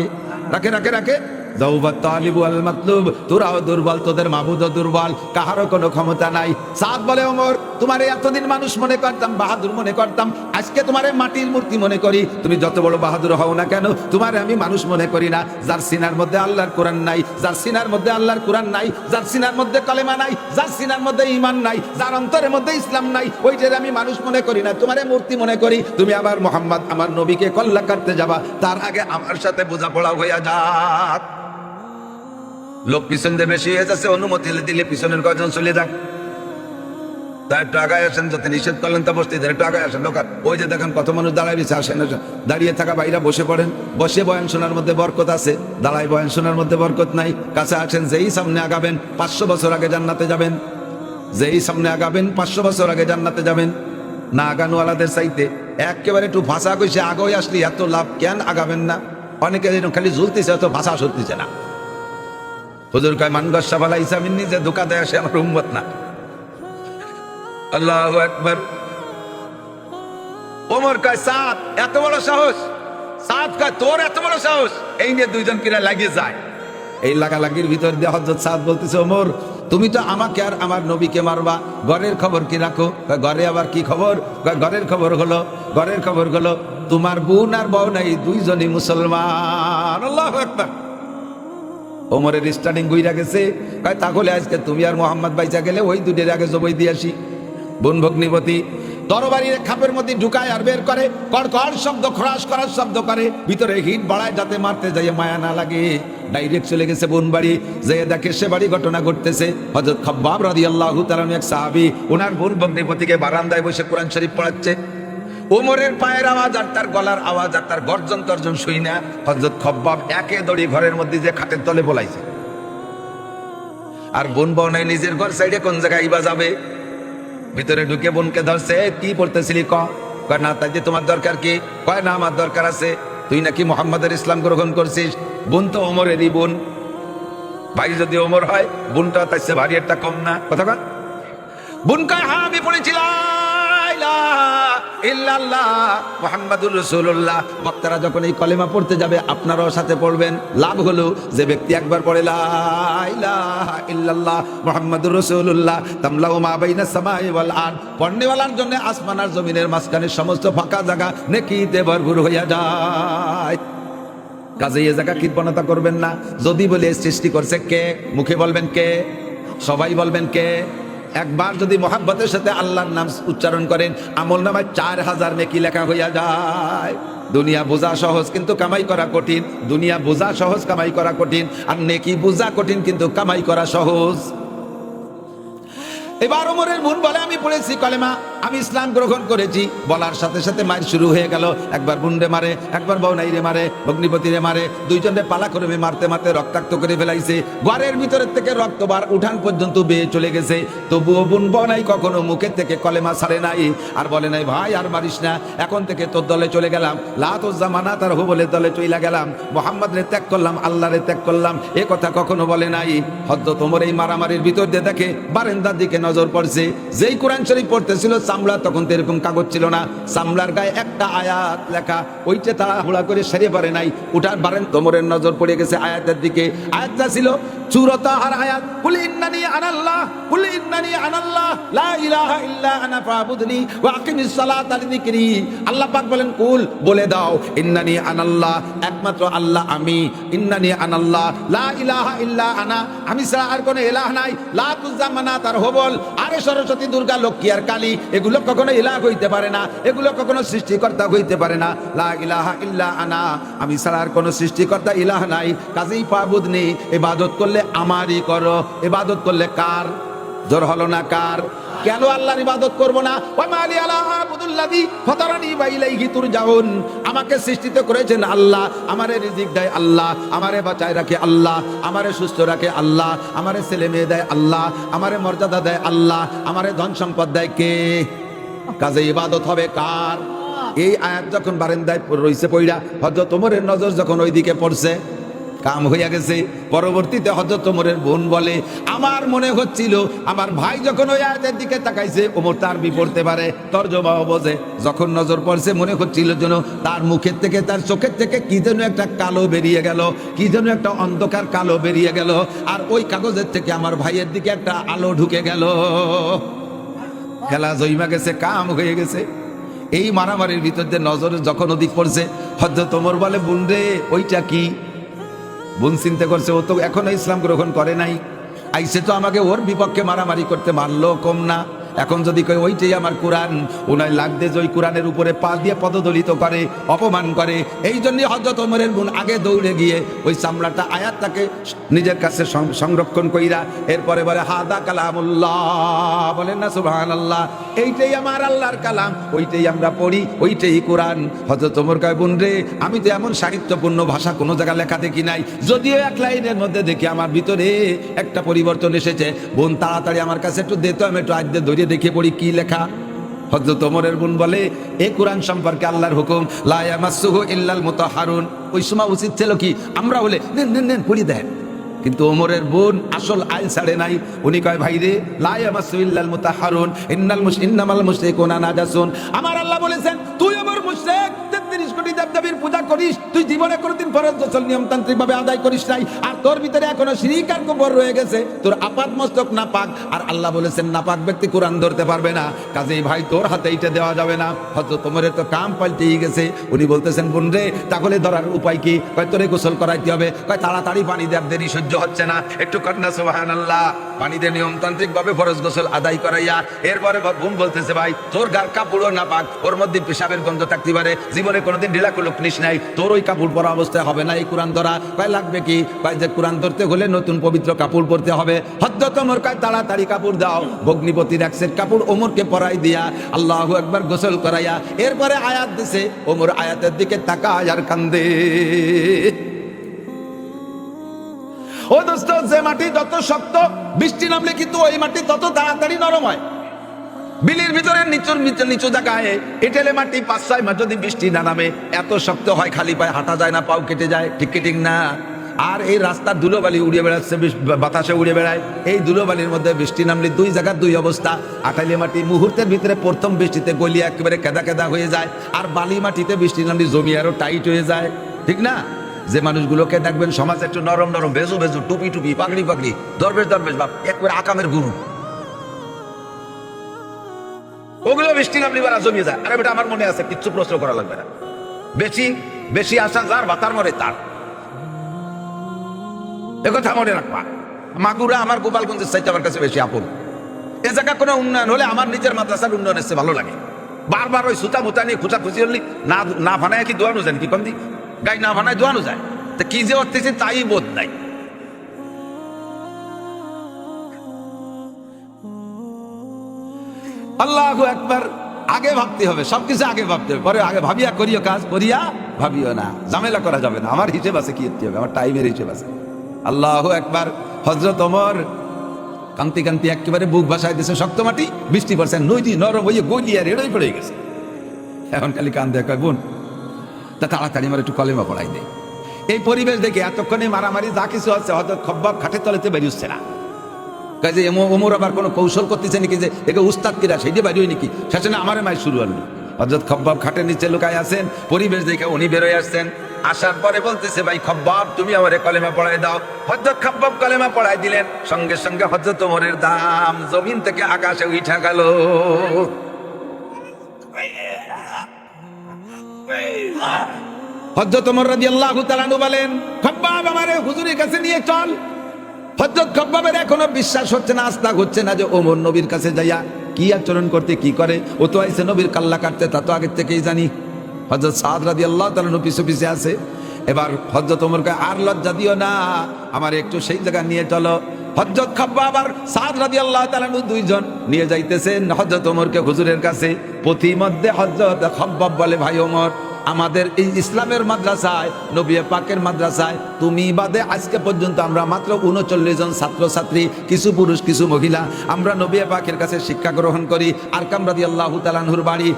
রাখে রাখে রাখে যৌবাত তালিব ওয়াল মাতলুব। তোরাও দুর্বল, তোদের মাবুদও দুর্বল, কাহারও কোনো ক্ষমতা নাই। সাদ বলে, ওমর, তোমার এতদিন মানুষ মনে করতাম, বাহাদুর মনে করতাম, আজকে তোমার মাটির মূর্তি মনে করি। তুমি যত বড় বাহাদুর হও না কেন, তোমার আমি মানুষ মনে করি না। যার সিনার মধ্যে আল্লাহর কোরআন নাই, যার সিনার মধ্যে আল্লাহর কোরআন নাই, যার সিনার মধ্যে কালেমা নাই, যার সিনার মধ্যে ঈমান নাই, যার অন্তরের মধ্যে ইসলাম নাই, ওইটার আমি মানুষ মনে করি না, তোমারে মূর্তি মনে করি। তুমি আবার মুহাম্মদ আমার নবীকে কল্লা কাটতে যাবা, তার আগে আমার সাথে বোঝাপড়া হইয়া যাক। লোক পিছন দিয়ে বেশি হয়ে যাচ্ছে, অনুমতি দিলে পিছনের কয়েকজন চলে যাক। তা একটু আগায় আসেন, যাতে নিষেধ করলেন তা বসতে একটু আগায় আসেন। লোক ওই যে দেখেন কত মানুষ দাঁড়ায় দিচ্ছে, আসেন আসেন। দাঁড়িয়ে থাকা বাইরা বসে পড়েন, বসে বয়ান শোনার মধ্যে বরকত আছে, দাঁড়ায় বয়ান শোনার মধ্যে বরকত নাই। কাছে আসেন, যেই সামনে আগাবেন 500 বছর আগে জান্নাতে যাবেন, যেই সামনে আগাবেন 500 বছর আগে জান্নাতে যাবেন। না আগানোয়ালাদের চাইতে একেবারে একটু ভাষা কইছে, আগে আসলে এত লাভ, কেন আগাবেন না? অনেকে খালি ঝুলতেছে, এত ভাষা সরতেছে না। হুজুর কয়, মান গস্সা ফালাইসা মিন্নি, যে ধোঁকা দেয় সে আমার উম্মত না। আল্লাহু আকবার। ওমর কয়, সাদ এত বড় সাহস? সাদ কয়, তোর এত বড় সাহস? এই নিয়ে দুইজন কিনা লাগিয়ে যায়। এই লাগালাগির ভিতর দিয়ে হযরত সাদ বলতেছে, ওমর, তুমি তো আমাকে আর আমার নবীকে মারবা, ঘরের খবর কি রাখো? ঘরে আবার কি খবর? ঘরের খবর হলো তোমার বোন আর বউ নাই, দুইজনই মুসলমান। আল্লাহু আকবার। ওমরের স্টার্টিং গুইরা গেছে, কয় তাহলে আজকে তুমি আর মোহাম্মদ বাইচা গেলে ওই দুটের আগে জবাই দিয়ে আসি। বোন ভগ্নিপতি তরবারির খাপের মধ্যে ঢুকায় আর বের করে, কড়কড় শব্দ, খরাস করার শব্দ করে, ভিতরে হিট বাড়ায় যাতে মারতে যাইয়ে মায়া না লাগে। ডাইরেক্ট চলে গেছে বোন বাড়ি, যে দেখে সে বাড়ি ঘটনা ঘটতেছে। হযরত খাব্বাব রাদিয়াল্লাহু তাআলা এক সাহাবী, ওনার বোন ভগ্নিপতিকে বারান্দায় বসে কোরআন শরীফ পড়াচ্ছে। ওমরের পায়ের আওয়াজ আর তার গলার আওয়াজ আর তার গর্জন তর্জন শুই না, হযরত খাব্বাব একে দড়ি ঘরের মধ্যে যে খাটের তলে বলাইছে। আর বোন বউ নাই, নিজের ঘর সাইডে কোন জায়গায় ইবা যাবে, ভিতরে ঢুকে বোনকে ধরছে, কি পড়তেছিলি? কয় না, তাই তোমার দরকার কি? কয় না, আমার দরকার আছে, তুই নাকি মুহাম্মাদের ইসলাম গ্রহণ করছিস। বোন তো ওমরেরই বোন, ভাই যদি ওমর হয়, বোনটা তার চেয়ে ভারী একটা কম না। কথা কয় বোন, কয় হ্যাঁ আমি পড়েছিলাম ইল্লাল্লাহ মুহাম্মাদুর রাসূলুল্লাহ। বক্তারা যখন এই কলেমা পড়তে যাবে, আপনারাও সাথে পড়বেন। লাভ হলো যে ব্যক্তি একবার পড়ে লা ইলাহা ইল্লাল্লাহ মুহাম্মাদুর রাসূলুল্লাহ তামলাউ মা বাইনাস সামাই ওয়াল আরদ, পড়নেওয়ালার জন্য আসমান আর জমিনের মাঝখানে সমস্ত ফাঁকা জায়গা নেকিতে ভরপুর হইয়া যায়। কাজে এই জায়গা কৃপণতা করবেন না। যদি বলে সৃষ্টি করছে কে, মুখে বলবেন কে, সবাই বলবেন কে? একবার যদি মোহাব্বতের সাথে আল্লাহর নাম উচ্চারণ করেন, আমল নামায় 4000 নেকি লেখা হইয়া যায়। দুনিয়া বোঝা সহজ কিন্তু কামাই করা কঠিন। দুনিয়া বোঝা সহজ, কামাই করা কঠিন। আর নেকি বোঝা কঠিন কিন্তু কামাই করা সহজ। এবার ওমরের বোন বলে, আমি পড়েছি কলেমা, আমি ইসলাম গ্রহণ করেছি। বলার সাথে সাথে মার শুরু হয়ে গেল। একবার বুনরে মারে, একবার বউনাইরে মারে, ভগ্নিপতিরে মারে, দুইজনে পালা করে মারতে মারতে রক্তাক্ত করে ফেলাইছে। ঘরের ভিতরের থেকে রক্ত বার উঠান পর্যন্ত বেয়ে চলে গেছে। তবুও বোন বউনাই কখনো মুখের থেকে কলেমা ছাড়ে নাই, আর বলে নাই ভাই আর মারিস না, এখন থেকে তোর দলে চলে গেলাম, লাতুজ্জামানা তার হুবলের দলে চইলা গেলাম, মোহাম্মদ রে ত্যাগ করলাম, আল্লাহ রে ত্যাগ করলাম, এ কথা কখনো বলে নাই। হযরত ওমর এই মারামারির ভিতর দিয়ে দেখে বারান্দার দিকে নজর পড়ছে। যেই কোরআন শরীফ পড়তেছিল চামড়া, তখন তো এরকম কাগজ ছিল না, চামড়ার গায়ে একটা আয়াত লেখা, ওইটা তাড়াহুড়া করে সেরে পারে নাই। উঠার বারেন ওমরের নজর পড়ে গেছে আয়াতের দিকে। আয়াতটা ছিল সূরাতার আয়াত, কুল ইন্নানি আনাল্লাহ, কুল ইন্নানি আনাল্লাহ, লা ইলাহা ইল্লা আনা ফাবুদনি ওয়া আকিমিস সালাতা লিযিকরি। আল্লাহ পাক বলেন, কুল বলে দাও, ইন্নানি আনাল্লাহ, একমাত্র আল্লাহ আমি, ইন্নানি আনাল্লাহ, লা ইলাহা ইল্লা আনা, আমি ছাড়া আর কোনো ইলাহ নাই, লা তুজ্জামানা তার হবল, আরে সরস্বতী, দুর্গা, লক্ষ্মী আর কালী, এগুলো কখনো ইলাহ হইতে পারে না, এগুলো কখনো সৃষ্টিকর্তা হইতে পারে না। লা ইলাহা ইল্লা আনা, আমি ছাড়া আর কোনো সৃষ্টিকর্তা ইলাহ নাই, কাজেই ফাবুদনি, ইবাদত করলে আমারই করো। ইবাদত করলে কার? জোর হলো না কার? কেন আল্লাহর ইবাদত করব না? ওয়া মালি আলা আবুদুল্লাযী ফাতারানি ওয়া ইলাইহি তুরজাউন, আমাকে সৃষ্টিত করেছেন আল্লাহ, আমারে রিজিক দেয় আল্লাহ, আমারে বাঁচায় রাখে আল্লাহ, আমারে সুস্থ রাখে আল্লাহ, আমারে ছেলে মেয়ে দেয় আল্লাহ, আমারে মর্যাদা দেয় আল্লাহ, আমারে ধন সম্পদ দেয় কে? কাজে ইবাদত হবে কার? এই আয়াত যখন বারান্দায় রইছে পইড়া, হযরত ওমরের নজর যখন ওইদিকে পড়ছে, কাম হইয়া গেছে। পরবর্তীতে হযরত ওমরের বোন বলে, আমার মনে হচ্ছিল আমার ভাই যখন ওই আয়াতের দিকে তাকাইছে, ওমর তার বিপরীতে পারে, তরজমাও বোঝে। যখন নজর পড়ছে মনে হচ্ছিল যেন তার মুখের থেকে, তার চোখের থেকে কি যেন একটা কালো বেরিয়ে গেল, কি যেন একটা অন্ধকার কালো বেরিয়ে গেল, আর ওই কাগজের থেকে আমার ভাইয়ের দিকে একটা আলো ঢুকে গেল। খেলা জইমা গেছে, কাম হয়ে গেছে। এই মারামারির ভিতর দিয়ে নজর যখন ওদিক পড়ছে, হযরত ওমর বলে, বোন রে ওইটা কি? বোন চিন্তা করছে, ও তো এখনো ইসলাম গ্রহণ করে নাই, আইসে তো আমাকে ওর বিপক্ষে মারামারি করতে, মারলো কম না। এখন যদি কই ওইটাই আমার কোরআন, ওনার লাগতে যে ওই কোরআনের উপরে পা দিয়ে পদদলিত করে, অপমান করে। এই জন্য হযরত ওমরের বোন আগে দৌড়ে গিয়ে ওই চামড়াটা, আয়াতটাকে নিজের কাছে সংরক্ষণ কইরা এরপরে বলে, হাদা কালামুল্লাহ, বলেন না সুবহানাল্লাহ, এইটাই আমার আল্লাহর কালাম, ওইটাই আমরা পড়ি, ওইটাই কোরআন। হযরত ওমর কয়, বোন রে আমি তো এমন সাহিত্যপূর্ণ ভাষা কোনো জায়গায় লেখা দেখি নাই, যদিও এক লাইনের মধ্যে দেখি আমার ভিতরে একটা পরিবর্তন এসেছে। বোন তাড়াতাড়ি আমার কাছে একটু দে তো, আমি একটু আজ ধরে দেখে পড়ি কি লেখা। হযরত ওমরের বোন বলে, এই কোরআন সম্পর্কে আল্লাহর হুকুম, লা ইয়ামাসসুহু ইল্লাল মুতাহহারুন। ওই সময় উচিত ছিল কি, আমরা বলে নেন নেন নেন পড়ি দেন, কিন্তু ওমরের বোন আসল আইল ছাড়ে নাই। উনি কয়, ভাই রে, লা ইয়ামাসসু ইল্লাল মুতাহহারুন, ইন্নামাল মুশরিকুনা নাজাসুন। আমার আল্লাহ বলেছেন, তুই আমার মুশরিক, 33 কোটি দেবদেবীর পূজা করিস, তুই জীবনে কোনোদিন ফরজ গোসল নিয়মতান্ত্রিক ভাবে আদায় করিস নাই, আর তোর ভিতরে এখনো শিরক আর কুফর রয়ে গেছে, তোর আপাত মস্তক নাপাক। আর আল্লাহ বলেছেন নাপাক ব্যক্তি কোরআন ধরতে পারবে না, কাজেই ভাই তোর হাতে এইটা দেওয়া যাবে না। হযরত ওমরের তো কাম পাল্টেই গেছে। উনি বলতেছেন, বোন রে তাহলে ধরার উপায় কি? কয়, তোরে গোসল করাইতে হবে। কয়, তাড়াতাড়ি পানি দেব, দেরি সহ্য হচ্ছে না, একটু কন্যা সুবহানাল্লাহ, পানি দিয়ে নিয়মতান্ত্রিক ভাবে ফরজ গোসল আদায় করাইয়া এরপরে বোন বলতেছে, ভাই তোর গার কাপড়ও নাপাক, ওর মধ্যে পেশাবের গন্ধ থাকতে পারে, জীবনে কোনোদিন ঢিলা কুলুক নিস নাই, তোর ওই কাপড় পরা অবস্থায় হবে না এই কোরআন ধরা। কয়, লাগবে কি? কয়, যে কোরআন ধরতে হলে নতুন পবিত্র কাপড় পরতে হবে। হযরত ওমর কয়, তাড়াতাড়ি কাপড় দাও। ভগ্নিপতির এক সেট কাপড় ওমরকে পরাই দিয়া, আল্লাহু আকবার, গোসল করাইয়া এরপরে আয়াত দিছে। ওমর আয়াতের দিকে তাকায় আর কান্দে। ও দোস্ত, যে মাটি যত শক্ত, বৃষ্টি নামলে কিন্তু ওই মাটি তত তাড়াতাড়ি নরম হয়। বিলির ভিতরে নিচু জায়গায় এঁটেলে মাটি 5-6 মাস যদি বৃষ্টি না নামে এত শক্ত হয়, খালি পায়ে হাঁটা যায় না, পাও কেটে যায়, ঠিক ঠিক না? আর এই রাস্তার ধুলোবালি উড়ে বেড়াচ্ছে, বাতাসে উড়ে বেড়ায়। এই ধুলোবালির মধ্যে বৃষ্টি নামলে দুই জায়গার দুই অবস্থা। আটালি মাটি মুহূর্তের ভিতরে প্রথম বৃষ্টিতে গলিয়ে একেবারে কেদা কেদা হয়ে যায়, আর বালি মাটিতে বৃষ্টি নামলে জমি আরো টাইট হয়ে যায়, ঠিক না? যে মানুষগুলোকে দেখবেন সমাজে একটু নরম নরম, বেজু বেজু, টুপি টুপি, পাগড়ি পাগড়ি, দরবেশ দরবেশ বাপ, একবারে আকামের গুরু, ওগুলো বৃষ্টি নামলে এবার জমিয়ে যায়। আরে বেটা, আমার মনে আছে, কিচ্ছু প্রশ্ন করা লাগবে না। বেশি বেশি আসা যার, বাতার মরে তার, একথা মনে রাখবা। মাগুরা আমার গোপালগঞ্জের চাইতে আমার কাছে বেশি আপন। এ জায়গা কোনো উন্নয়ন হলে আমার নিজের মাদ্রাসার উন্নয়ন এসে ভালো লাগে। বারবার ওই সুতা মুতা নিয়ে খুঁচাখুচি হলি না ভানায় কি দোয়ানো যায় কি কম দি গাই না ভানায় দোয়ানো যায়, তা কি যে অর্থেছে তাই বোধ নাই। আল্লাহু আকবার। আগে ভাবতে হবে, সবকিছু আগে ভাবতে হবে, পরে আগে ভাবিয়া করিও কাজ, করিয়া ভাবিও না। ঝামেলা করা যাবে না, আমার হিসেব আছে, কি হবে, আমার টাইমের হিসেব আছে। আল্লাহু আকবার। হযরত ওমর কান্তি কান্তি একেবারে বুক ভাসায় দিয়েছে শক্ত মাটি, বৃষ্টি পড়ছে, নদী নরম হয়ে গলিয়া রেড়ই পড়ে গেছে। এখন খালি কান্দে কয় বোন তা তাড়াতাড়ি আমার একটু কলেমা পড়াই দেয়। এই পরিবেশ দেখে এতক্ষণে মারামারি যা কিছু আছে হযরত খব্বাব খাটের তলেতে বেরিয়ে না। কাজে ওমর আবার কোনো কৌশল করতেছে নাকি যে একে উস্তাদ কিরা সেই দিয়ে বেরিয়ে নাকি, সেখানে আমার মাই শুরু হলো। হযরত খব্বাব খাটের নিচে লুকায় আছেন, পরিবেশ দেখে উনি বেরোয় আসছেন। আসার পরে বলতেছে ভাই খব্বাব তুমি আমারে কলেমা পড়াই দাও। হযরত খব্বাব কলেমা পড়াই দিলেন, সঙ্গে সঙ্গে হযরত ওমরের দাম জমিন থেকে আকাশে উঠা গেল। হযরত ওমর রাদিয়াল্লাহু তাআলা আনহু বলেন খব্বাব আমারে হুজুরের কাছে নিয়ে চল। হযরত খব্বাবের এখনো বিশ্বাস হচ্ছে না, আস্থা হচ্ছে না যে ওমর নবীর কাছে যাইয়া কি আচরণ করতে কি করে। ও তো আইসে নবীর কাল্লা কাটতে, তা তো আগের থেকেই জানি। হযরত সাদ রাদিয়াল্লাহু তাআলা আনহু পিছু পিছে আছে। এবার হযরত ওমরকে আর লজ্জা দিও না, আমার একটু সেই জায়গা নিয়ে চলো। হযরত খব্বাব আর সাদ রাদিয়াল্লাহু তাআলা আনহু দুইজন নিয়ে যাইতেছেন হযরত ওমরকে হুজুরের কাছে। পথিমধ্যে হযরত খব্বাব বলে ভাই ওমর, আমাদের এই ইসলামের মাদ্রাসায়, নবী পাকের মাদ্রাসায় তুমি বাদে আজকে পর্যন্ত আমরা মাত্র 39 জন ছাত্রছাত্রী, কিছু পুরুষ কিছু মহিলা, আমরা নবী পাকের কাছে শিক্ষা গ্রহণ করি। আরকাম রাদিয়াল্লাহু তাআলা আনহুর বাড়ি।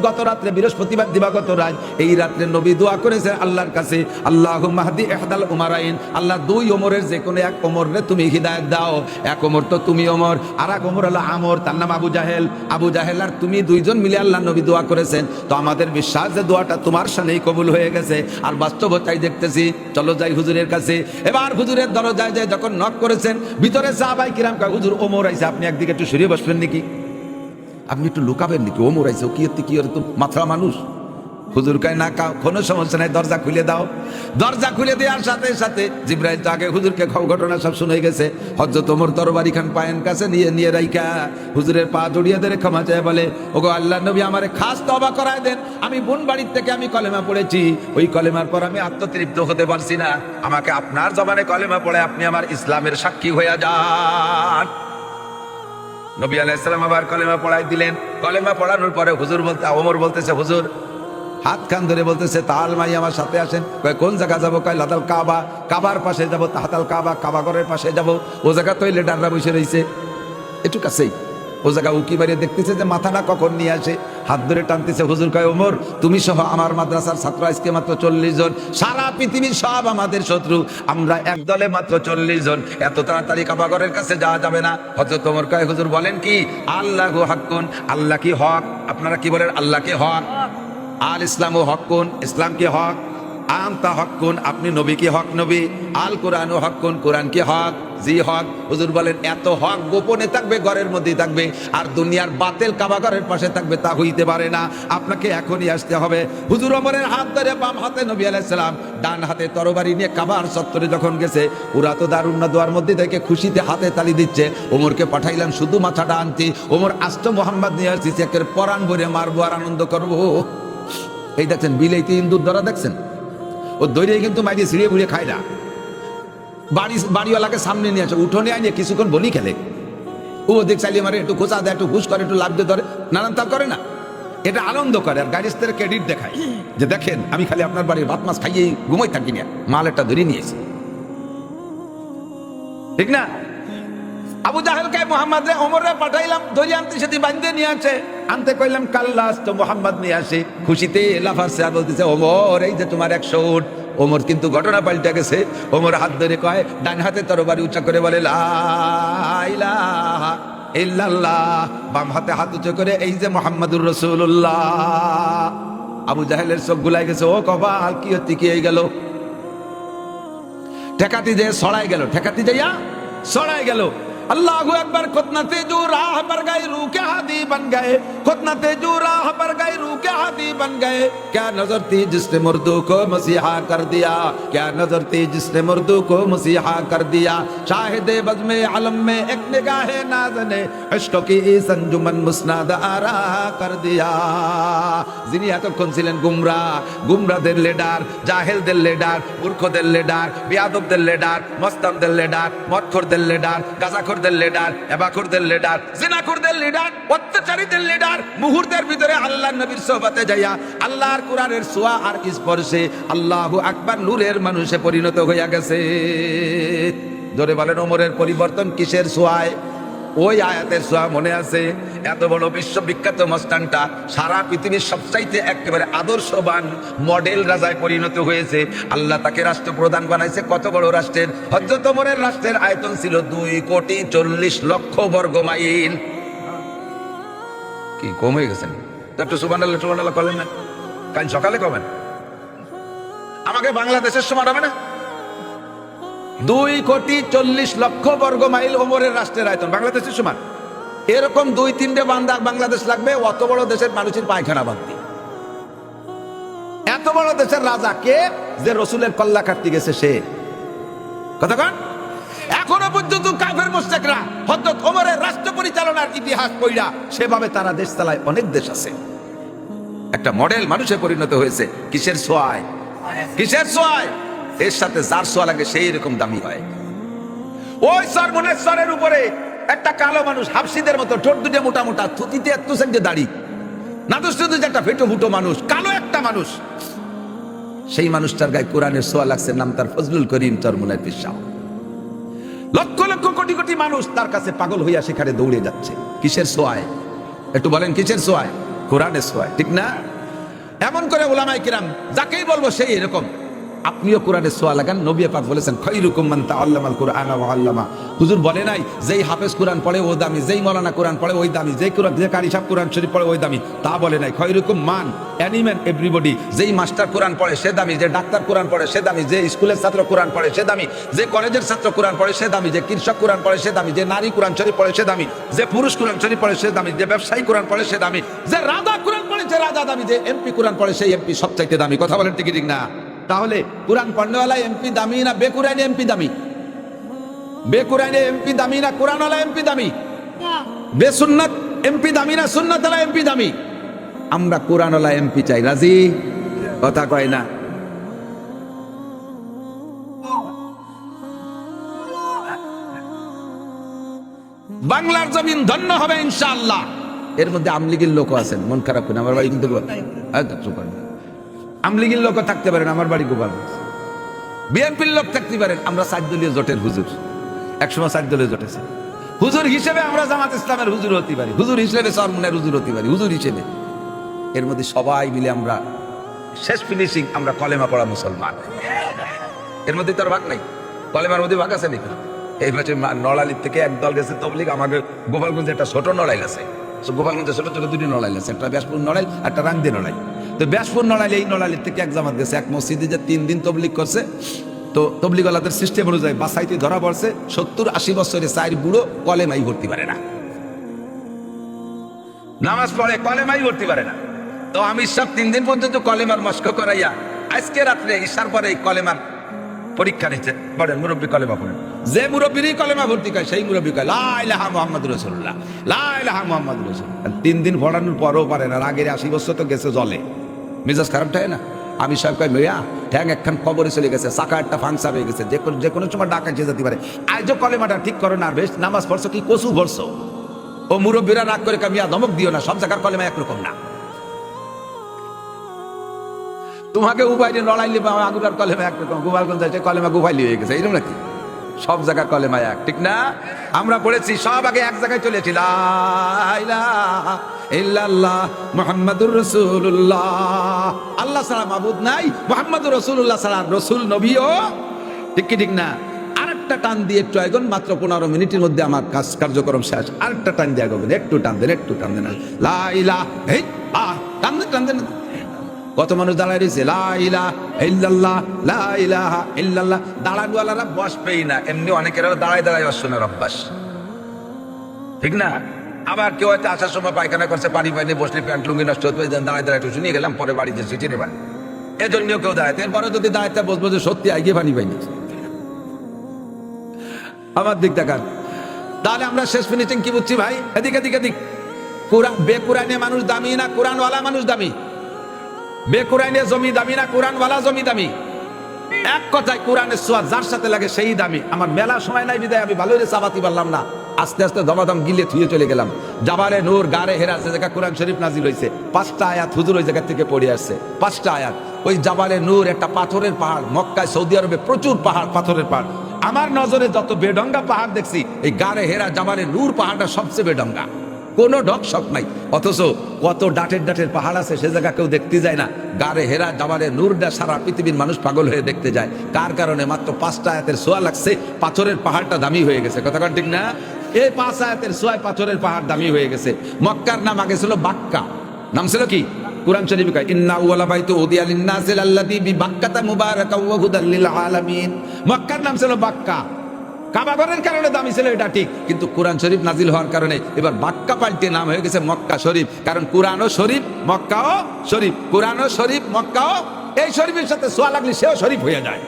গত রাত্রে বৃহস্পতিবার দিবাগত রাত, এই রাত্রে নবী দোয়া করেছেন আল্লাহর কাছে, আল্লাহুম্মা হাদি ইহদাল উমারাইন, আল্লাহ দুই ওমরের যে কোনো এক ওমরে তুমি হিদায়াত দাও। এক ওমর তো তুমি ওমর, আর এক ওমর হলো আমর, তার নাম আবু জাহেল। আবু জাহেল আর তুমি দুইজন মিলে আল্লাহ নবী দোয়া করেছেন। তো আমাদের বিশ্বাস যে দোয়াটা তোমার সামনেই কবুল হয়ে গেছে, আর বাস্তবতাই দেখতেছি। চলো যাই হুজুরের কাছে। এবার হুজুরের দরজায় যায় যখন নক করেছেন, ভিতরে সাহাবায়ে কিরাম কয় হুজুর ওমর আইছে, আপনি একদিকে একটু সরিয়ে বসবেন নাকি, আপনি একটু লুকাবেন নাকি, ওমর আইছে, ও কি তো মাথা মানুষ। হুজুর কয় না, কোনো সমস্যা নাই, দরজা খুলে দাও। দরজা খুলে দেওয়ার সাথে সাথে জিবরাইল তো আগে হুজুরকে ঘটনা সব শুনে গেছে। হযরত ওমর তরবারি খান পায়ের কাছে নিয়ে রাইখা হুজুরের পা জড়িয়ে ধরে ক্ষমা চায় বলে, ওগো আল্লাহর নবী আমারে খাস তওবা করায় দেন। আমি বোন বাড়ির থেকে আমি কলেমা পড়েছি, ওই কলেমার পর আমি আত্মতৃপ্ত হতে পারছি না, আমাকে আপনার জবানে কলেমা পড়ে আপনি আমার ইসলামের সাক্ষী হয়ে যান। নবী আলাইহিস সালাম আবার কলেমা পড়াই দিলেন। কলেমা পড়ানোর পরে ওমর বলতেছে হুজুর, হাত কান ধরে বলতেছে তাল মাই আমার সাথে আসেন। কয় কোন জায়গা যাবো? কয় লাদাল কাবা, কাবার পাশে যাবো, তাহাতাল কাবা, কাবা ঘরের পাশে যাবো। ও জায়গা তৈলে ডাররা বসে রয়েছে একটু কাছেই। ও জায়গা উকি বাড়িয়ে দেখতেছে যে মাথাটা কখন নিয়ে আসে, হাত ধরে টানতেছে। হুজুর কয় ওমর তুমি সহ আমার মাদ্রাসার ছাত্র আজকে মাত্র 40 জন, সারা পৃথিবীর সব আমাদের শত্রু, আমরা এক দলে মাত্র 40 জন, এত তাড়াতাড়ি কাবা ঘরের কাছে যাওয়া যাবে না। হযরত ওমর কয় হুজুর বলেন কি, আল্লাহু হাক্কুন, আল্লাহ কি হক, আপনারা কি বলেন, আল্লাহ কি হক, আল ইসলামু হকুন, ইসলাম কি হক, আনতা হকুন, আপনি নবী কি হক নবী, আল কোরআন হকুন, কোরআন কি হক, জি হক। হুজুর বলেন এত হক গোপনে থাকবে, ঘরের মধ্যেই থাকবে, আর দুনিয়ার বাতিল কাবা ঘরের পাশে থাকবে, তা হইতে পারে না, আপনাকে এখনই আসতে হবে। হুজুর ওমরের হাত ধরে বাম হাতে নবী আলাইহিস সালাম, ডান হাতে তরবারি নিয়ে কাবার চত্বরে যখন গেছে, ওরা তো দারুন না দোয়ার মধ্যে থেকে খুশিতে হাতে তালি দিচ্ছে। ওমরকে পাঠাইলাম শুধু মাথাটা আনতে, ওমর আষ্ট মোহাম্মদ নিয়ে আসছে, একের পরাণ ভরে মারবো আর আনন্দ করবো। এই দেখছেন বিলেইতে ইন্দুর ধরা দেখছেন, ও দৈরে কিন্তু মাইরে ছিঁড়িয়ে বুড়িয়ে খায় না। বাড়িওয়ালাকে সামনে নিয়ে আসে, উঠোনে আনিয়ে কিছুক্ষণ বলি খেলে। ও দেখ চাইলে মারে, একটু খোঁচা দেয়, একটু ঘুষ করে, একটু লাভ দিয়ে ধরে, নানান তা করে না, এটা আনন্দ করে। আর গাড়িস্তের ক্রেডিট দেখায় যে দেখেন আমি খালি আপনার বাড়ির ভাত মাছ খাইয়ে ঘুমাই থাকি না, মাল একটা ধরে নিয়েছি, ঠিক না? আবু জাহেলকে মোহাম্মদ রে ওমরে পাঠাইলাম, ধরে আনতে সেটি বাঁধতে নিয়ে আসে, আনতে কইলাম কাল্লাস তো মোহাম্মদ নিয়ে আসে, খুশিতে লাফাচ্ছে আর বলতেছে ওমর এই যে তোমার 100 উট। ওমর কিন্তু ঘটনা পাল্টে গেছে। ওমর হাত ধরে কয়, ডান হাতে তরবারি উঁচা করে বলে লা ইলাহা ইল্লাল্লাহ, বাম হাতে হাত উঁচু করে এই যে মুহাম্মাদুর রাসূলুল্লাহ। আবু জাহেলের চোখ গুলাই গেছে, ও কপাল কি হতে কি হয়ে গেল, ঠেকাতি যে ছড়াই গেল, ঠেকাতি যাইয়া ছড়াই গেল। अल्लाहु अकबर, खुद न तेजू राह पर गए, रूह के हादी बन गए, खुद न तेजू राह पर गए, रूह के महादी बन गए। क्या नजर थी जिसने मुर्दों को मसीहा कर दिया, क्या नजर थी जिसने मुर्दों को मसीहा कर दिया। शाहिद बज़ में आलम में एक निगाह नाज ने इश्क की संजुमन मुस्नाद आरा कर दिया। যিনি এতক্ষণ ছিলেন গুমরাদের লিডার, জাহেলদের লিডার, মূর্খদের লিডার, বিয়াদবদের লিডার, মস্তানদের লিডার, মদখোরদের লিডার, গাঁজাখোরদের লিডার, এবাখোরদের লিডার, জিনাখোরদের লিডার, অত্যাচারীদের লিডার, মুহূর্তের ভিতরে আল্লাহর নবীর সোহবতে যাইয়া আল্লাহর কোরআনের ছোঁয়া আর স্পর্শে আল্লাহু আকবার নূরের মানুষে পরিণত হইয়া গেছে। জোরে বলেন, ওমরের পরিবর্তন কিসের ছোঁয়ায়? ওই আয়াতের ছোঁয়া মনে আছে? এত বড় বিশ্ববিখ্যাত মস্তানটা সারা পৃথিবীর সবচাইতে একেবারে আদর্শবান মডেল রাজায় পরিণত হয়েছে। আল্লাহ তাকে রাষ্ট্রপ্রধান বানাইছে। কত বড় রাষ্ট্রের? হযরত ওমরের রাষ্ট্রের আয়তন ছিল 2,40,00,000 বর্গ মাইল। কি কম হয়ে গেছেন? একটু সুবহানাল্লাহ সুবহানাল্লাহ বলেন না, কাল সকালে কবেন? আমাকে বাংলাদেশের সমান হবে না? 2,40,00,000 বর্গ মাইল ওমরের রাষ্ট্রের আয়তন, বাংলাদেশের সমান। এরকম 2-3টে বান্দা বাংলাদেশ লাগবে অত বড় দেশের মানুষের পায়খানা বাঁধতে। এত বড় দেশের রাজা কে? যে রসুলের কল্লা কাটতে গেছে সে। কথা কন? এখনো পর্যন্ত কাফের মুশরিকরা হযরত ওমরের রাষ্ট্র পরিচালনার ইতিহাস পড়া সেভাবে তারা দেশ চালায়। অনেক দেশ আছে, একটা মডেল মানুষে পরিণত হয়েছে। কিসের ছোঁয়ায়? কিসের ছোঁয়ায়? এর সাথে যার ছোঁয়া লাগে সেই রকম দামি হয়। ওই সরের উপরে একটা কালো মানুষ, হাফসিদের মতো, ঠোঁট দুটো মোটা মোটা, থুতিতে এত সেন্টে দাড়ি, নাদুস একটা ফেটো ফুটো মানুষ, কালো একটা মানুষ। সেই মানুষটার গায়ে কোরআনের ছোঁয়া লাগছে। নাম তার ফজলুল করিম চরমুনায় পিসা। লক্ষ লক্ষ কোটি কোটি মানুষ তার কাছে পাগল হইয়া সেখানে দৌড়ে যাচ্ছে। কিসের ছোঁয়ায়? একটু বলেন, কিসের ছোঁয়ায়? কোরআনের ছোঁয়ায়, ঠিক না? এমন করে উলামায়ে কিরাম যাকেই বলবো সেই এরকম। আপনিও কোরআনের ছোঁয়া লাগান। নবী পাক বলেছেন, খায়রুকুম মান তাআল্লামাল কুরআনা ওয়া আল্লামা। হুজুর বলে নাই যেই হাফেজ কোরআন পড়ে ও দামি, যেই মাওলানা কোরআন পড়ে ওই দামি, যে কারি সাহেব কোরআন শরীফ পড়ে ওই দামি, তা বলে নাই। খায়রুকুম মান এনিম্যান এভরিবডি। যেই মাস্টার কোরআন পড়ে সে দামি, যে ডাক্তার কোরআন পড়ে সে দামি, যে স্কুলের ছাত্র কোরআন পড়ে সে দামি, যে কলেজের ছাত্র কোরআন পড়ে সে দামি, যে কৃষক কোরআন পড়ে সে দামি, যে নারী কোরআন শরীফ পড়ে সে দামি, যে পুরুষ কোরআন শরীফ পড়ে সে দামি, যে ব্যবসায়ী কোরআন পড়ে সে দামি, যে রাজা কোরআন পড়ে সে রাজা দামি, যে এমপি কোরআন পড়ে সেই এমপি সবচাইতে দামি। কথা বলেন ঠিক ঠিক না? তাহলে কোরআন পড়নেওয়ালা এমপি দামি না বেকুরানি এমপি দামি? বেকুরানি এমপি দামি না কোরআনওয়ালা এমপি দামি? বেসুন্নাত এমপি দামি না সুন্নাতওয়ালা এমপি দামি? আমরা কোরআনওয়ালা এমপি চাই। রাজি? কথা কয় না। বাংলার জমিন ধন্য হবে ইনশাআল্লাহ। এর মধ্যে আমলিগের লোক আছেন, মন খারাপ করে আমার বাড়ি কিন্তু আমলিগের লোক থাকতে পারেন, আমার বাড়ি গোপালগঞ্জ। বিএনপির লোক থাকতে পারেন। আমরা 4 দলীয় জোটের হুজুর, একসময় 4 দলীয় জোটেছে। হুজুর হিসেবে আমরা জামাত ইসলামের হুজুর হতে পারি, হুজুর হিসেবে চরমুনার হুজুর হতে পারি, হুজুর হিসেবে। এর মধ্যে সবাই মিলে আমরা শেষ ফিনিশিং, আমরা কলেমা পড়া মুসলমান। এর মধ্যে তো আর ভাগ নাই। কলেমার মধ্যে ভাগ আছে নাকি? এই বছর নড়াইল থেকে একদল গেছে তবলিগ। আমাকে গোপালগঞ্জে একটা ছোট নড়াইল আছে। গোপালগঞ্জে ছোট ছোট 2টি নড়াইল আছে, একটা ব্যাসপুর নড়াইল, একটা রাংদি নড়াইল। তো ব্যাসপুর নড়াইল, এই নড়াইলের থেকে এক জামাত গেছে, এক মসজিদে যে 3 দিন তবলিগ করছে। তো তবলিগওয়ালাদের সিস্টেম অনুযায়ী বাসাইতে ধরা পড়ছে 70-80 বছরের 4 বুড়ো কলেমাই ভর্তি পারে না, নামাজ পড়ে কলেমাই ভর্তি পারে না। তো আমি সব 3 দিন পর্যন্ত কলেমার মস্ক করাইয়া আজকে রাত্রে ঈশার পরে এই কলেমার পরীক্ষা নিচ্ছে। পড়েন মুরব্বী কলেমা পড়েন। যে মুরব্বীরই কলেমা ভর্তি করে সেই মুরব্বী কয় লা ইলাহা মুহাম্মাদুর রাসূলুল্লাহ, লা ইলাহা মুহাম্মাদুর রাসূলুল্লাহ। 3 দিন পড়ানোর পরও পারে না। আগের 80 বছর তো গেছে জলে, মেজাজ খারাপ থাকে না? আমি সব কয় লইয়া ঠ্যাং একখান কবরে চলে গেছে, চাকা একটা ফাংশন হয়ে গেছে, যে কোনো সময় ডাকা খেয়ে যেতে পারে। আজও কলেমাটা ঠিক করো না, বেশ নামাজ পড়ছো কি কচু পড়ছো? ও মুরব্বীরা রাগ করে কামিয়া ধমক দিও না, সব জায়গার কলেমা একরকম না। তোমাকে উপাইলে লড়াইলে আগুরার কলেমা একরকম, গোপালগঞ্জ যাচ্ছে কলেমা গুফাইলি হয়ে গেছে, এইরকম নাকি? সব জায়গার কলেমা এক, ঠিক না? আমরা পড়েছি সব আগে এক জায়গায় চলেছি, লা ইলাহা ইল্লাল্লাহ মুহাম্মাদুর রাসূলুল্লাহ। আল্লাহ ছাড়া মাবুদ নাই, মুহাম্মাদুর রাসূলুল্লাহ ছাড়া রাসূল নবীও, ঠিক কি ঠিক না? আরেকটা টান দিয়ে একটু আগে, মাত্র 15 মিনিটের মধ্যে আমার কার্যক্রম শেষ। আরেকটা টান দিয়ে আগে, একটু টান দেন, একটু টান দেন। লা ইলাহা টান দেন, টান দেন। কত মানুষ দাঁড়ায় রয়েছে, লা ইলাহা ইল্লাল্লাহ, লা ইলাহা ইল্লাল্লাহ। দাঁড়ানোয়ালারা বসবেই না, এমনি অনেকের দাঁড়ায় দাঁড়ায় অশ্বনের অভ্যাস, ঠিক না? আবার কেউ হয়তো আসার সময় পায়খানা করছে, পানি পাইনি, বসলে প্যান্ট লুঙ্গি নষ্ট হতে দাঁড়ায় দাঁড়ায় একটু শুনিয়ে গেলাম, পরে বাড়িতে ছুটি নেবেন, এজন্য কেউ দাঁড়ায়। এরপরে যদি দাঁড়াতে বসবো যে সত্যি আগে পানি পাইনি, আমার দিক দেখান। তাহলে আমরা শেষ ফিনিশিং কি বুঝছি ভাই? এদিক এদিক এদিক। কোরআন বেকুরানে মানুষ দামি না কোরআনওয়ালা মানুষ দামি? বেকুরানে জমি দামি না কোরআনওয়ালা জমি দামি? এক কথায় কোরআনের সোয়াদ যার সাথে লাগে সেই দামি। আমার মেলা সময় নাই বিদায় আমি ভালো করে চাবাতি পারলাম না, আস্তে আস্তে দমাদম গিলে থুয়ে চলে গেলাম। জাবালে নূর গারে হেরা যে জায়গা কোরআন শরীফ নাজিল হয়েছে, 5টা আয়াত হুজুর ওই জায়গা থেকে পড়ে আসছে, 5টা আয়াত। ওই জাবালে নূর একটা পাথরের পাহাড়, মক্কায় সৌদি আরবে প্রচুর পাহাড়, পাথরের পাহাড়। আমার নজরে যত বেডঙ্গা পাহাড় দেখছি, এই গারে হেরা জাবালে নূর পাহাড়টা সবচেয়ে বেডঙ্গা, কোনো ঢক শক নাই। অথচ কত ডাটের ডাটের পাহাড় আছে সে জায়গা কেউ দেখতে যায় না। গারে হেরা জাবালে নূরটা সারা পৃথিবীর মানুষ পাগল হয়ে দেখতে যায়। কার কারণে? মাত্র 5টা আয়াতের সোয়া লাগছে, পাথরের পাহাড়টা দামি হয়ে গেছে। কথা কার ঠিক না? এই 5 আয়াতের সোয়ায় পাথরের পাহাড় দামি হয়ে গেছে। মক্কার নাম আগে ছিল বাক্কা, নাম ছিল কি? কুরআন শরীফে কয় ইন্না আউয়ালা বাইতু উদিয়া লিন-নাসি আল্লাযী বিবাক্কাতা মুবারাকাও ওয়া হুদাল লিল আলামিন। মক্কার নাম ছিল বাক্কা, কাবাগরের কারণে দামি ছিল এটা ঠিক, কিন্তু কোরআন শরীফ নাজিল হওয়ার কারণে এবার বাক্কা পাল্টে নাম হয়ে গেছে মক্কা শরীফ। কারণ কোরআনও শরীফ, মক্কাও শরীফ, কোরআনও শরীফ, মক্কাও। এই শরীফের সাথে সোয়া লাগলে সেও শরীফ হয়ে যায়।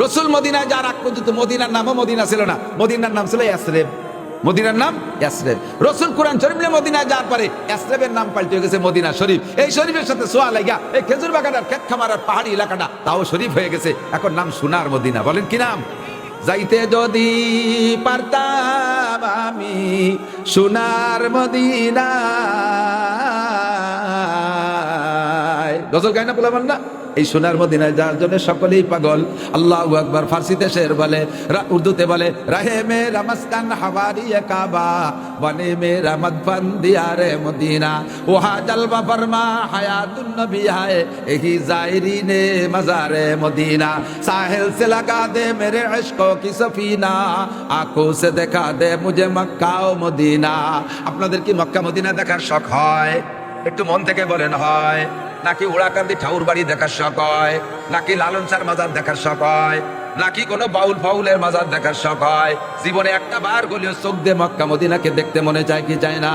রসুল মদিনায় যার আগ পর্যন্ত মদিনার নামও মদিনা ছিল না, মদিনার নাম ছিল ইয়াসরিব, মদিনার নাম ইয়াসরিব। রসুল কোরআন শরীফ নিয়ে মদিনায় যাওয়ার পরে ইয়াসরিবের নাম পাল্টে গেছে মদিনা শরীফ। এই শরীফের সাথে সোয়া লাগা এই খেজুর বাগানের ক্ষেত খামারের পাহাড়ি এলাকাটা তাও শরীফ হয়ে গেছে। এখন নাম সোনার মদিনা। বলেন কি নাম? যাইতে যদি পারতাম আমি সোনার মদিনায়। গজল গায় না বলবেন না? এই সোনার মদিনায় যার জন্য সকলেই পাগল। আল্লাহু আকবার। ফার্সিতে শের বলে, উর্দুতে বলে, রাহে মেরা মাসকান হাওয়ারিয়ে কাবা, বনে মেরা মদফন দিয়ারে মদিনা, ওহা জলবা ফরমা হায়াতুন নবী হায়, এহি জায়রিনে মজারে মদিনা, সাহেল সে লাগা দে মেরে ইশক কি সফিনা, আঁখো সে দেখা দে মুঝে মক্কা ও মদিনা। আপনাদের কি মক্কা মদিনা দেখার শখ হয়? একটু মন থেকে বলেন হয়? নাকি উড়াকান্দি ঠাউর বাড়ি দেখার শখ হয়? নাকি লালন শাহর মাজার দেখার শখ হয়? নাকি কোনো বাউল ফাউলের মাজার দেখার শখ হয়? জীবনে একটা বার গলিও চোখ দিয়ে মক্কা মদিনাকে দেখতে মনে চায় কি চায় না?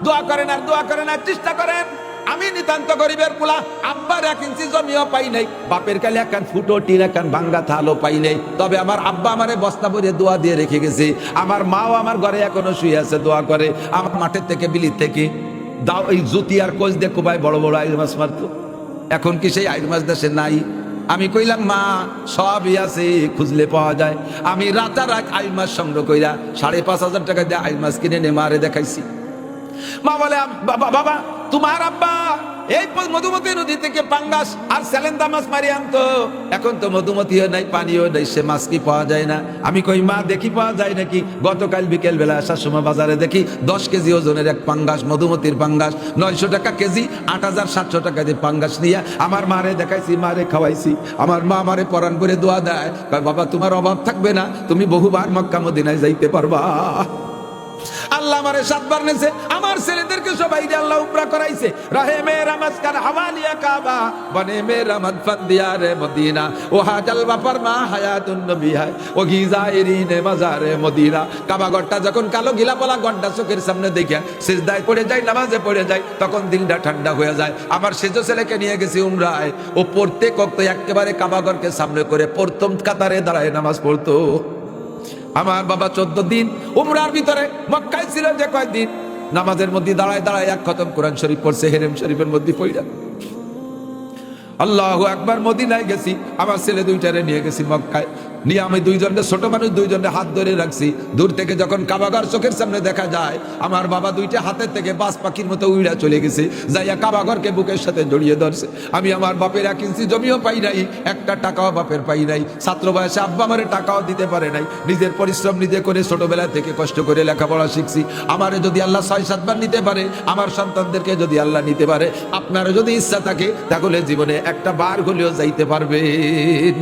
দোয়া করেন আর দোয়া করেন আর চেষ্টা করেন। আমি নিতান্ত গরিবের পোলা, আব্বার 1 ইঞ্চি জমিও পাই নাই, বাপের কালে একখান ফুটো টিন একখান ভাঙ্গা থালও পাই নাই। তবে আমার আব্বা আমারে বস্তা ভরে দোয়া দিয়ে রেখে গেছে। আমার মাও আমার ঘরে এখনো শুয়ে আছে, দোয়া করে। আমার মাঠের থেকে বিলির থেকে দাও এই জুতি আর কোচ দিয়ে কোবাই বড় বড় আইর মাছ মারতো। এখন কি সেই আইর মাছ দেশে নাই? আমি কইলাম মা সবই আছে, খুঁজলে পাওয়া যায়। আমি রাতারাত আইর মাছ সংগ্রহ কইরা 5,500 টাকা দিয়ে আইর মাছ কিনে নে মারে দেখাইছি। মা বলে বাবা বাবা তোমার আব্বা এই মধুমতি নদী থেকে পাঙ্গাস আর সেলেন্দা মাছ মারি আনতো। এখন তো মধুমতিও নাই, পানিও নাই, সে মাছ কি পাওয়া যায় না? আমি কই মা দেখি পাওয়া যায় নাকি। গতকাল বিকেল বেলা আসার সময় বাজারে দেখি 10 কেজি ওজনের এক পাঙ্গাস, মধুমতির পাঙ্গাস, 900 টাকা কেজি, 8,700 টাকা দিয়ে পাঙ্গাস নিয়ে আমার মারে দেখাইছি, মারে খাওয়াইছি। আমার মা আমারে পরাণ করে দোয়া দেয়, বাবা তোমার অভাব থাকবে না, তুমি বহুবার মক্কা মদিনায় যাইতে পারবা। আল্লাহ আমারে 7 বার নেছে, আমার ছেলেদেরকে সবাই আল্লাহ উমরা করাইছে। রাহে মেরা মাসকান হাওয়ালিয়া কাবা, বনে মেরা মদফন দিয়ারে মদিনা, ওহা জলবা ফরমা হায়াতুন নবী হায়, ও গিজাইরিনে মাজারে মদিনা। কাবা ঘরটা যখন কালো গিলা পলা ঘন্টা চোখের সামনে দেখে সিজদায় পড়ে যায়, নামাজে পড়ে যায়, তখন দিলটা ঠান্ডা হয়ে যায়। আমার সেজো ছেলেকে নিয়ে গেছি উমরায়, ও প্রত্যেক ওয়াক্ত একেবারে কাবা ঘরকে সামনে করে প্রথম কাতারে দাঁড়ায় নামাজ পড়তো। আমার বাবা 14 দিন উমরার ভিতরে মক্কায় ছিল, যে কয়েকদিন নামাজের মধ্যে দাঁড়ায় দাঁড়ায় 1 খতম কোরআন শরীফ পড়ছে হেরেম শরীফের মধ্যে পড়া। আল্লাহু আকবার। মদিনায় গেছি, আমার ছেলে 2টারে নিয়ে গেছি মক্কায়, নিয়ে আমি 2 জনের ছোট মানুষ 2 জনের হাত ধরে রাখছি। দূর থেকে যখন কাবাঘর চোখের সামনে দেখা যায়, আমার বাবা 2টা হাতের থেকে বাজ পাখির মতো উড়া চলে গেছে, যাইয়া কাবাঘরকে বুকের সাথে জড়িয়ে ধরছে। আমি আমার বাপের 1 ইঞ্চি জমিও পাই নাই, একটা টাকাও বাপের পাই নাই। ছাত্র বয়সে আব্বা আমারে টাকাও দিতে পারে নাই। নিজের পরিশ্রম নিজে করে ছোটবেলা থেকে কষ্ট করে লেখাপড়া শিখছি। আমারে যদি আল্লাহ 6-7 বার নিতে পারে, আমার সন্তানদেরকে যদি আল্লাহ নিতে পারে, আপনারা যদি ইচ্ছা থাকে তাহলে জীবনে একটা বার হলেও যাইতে পারবেন।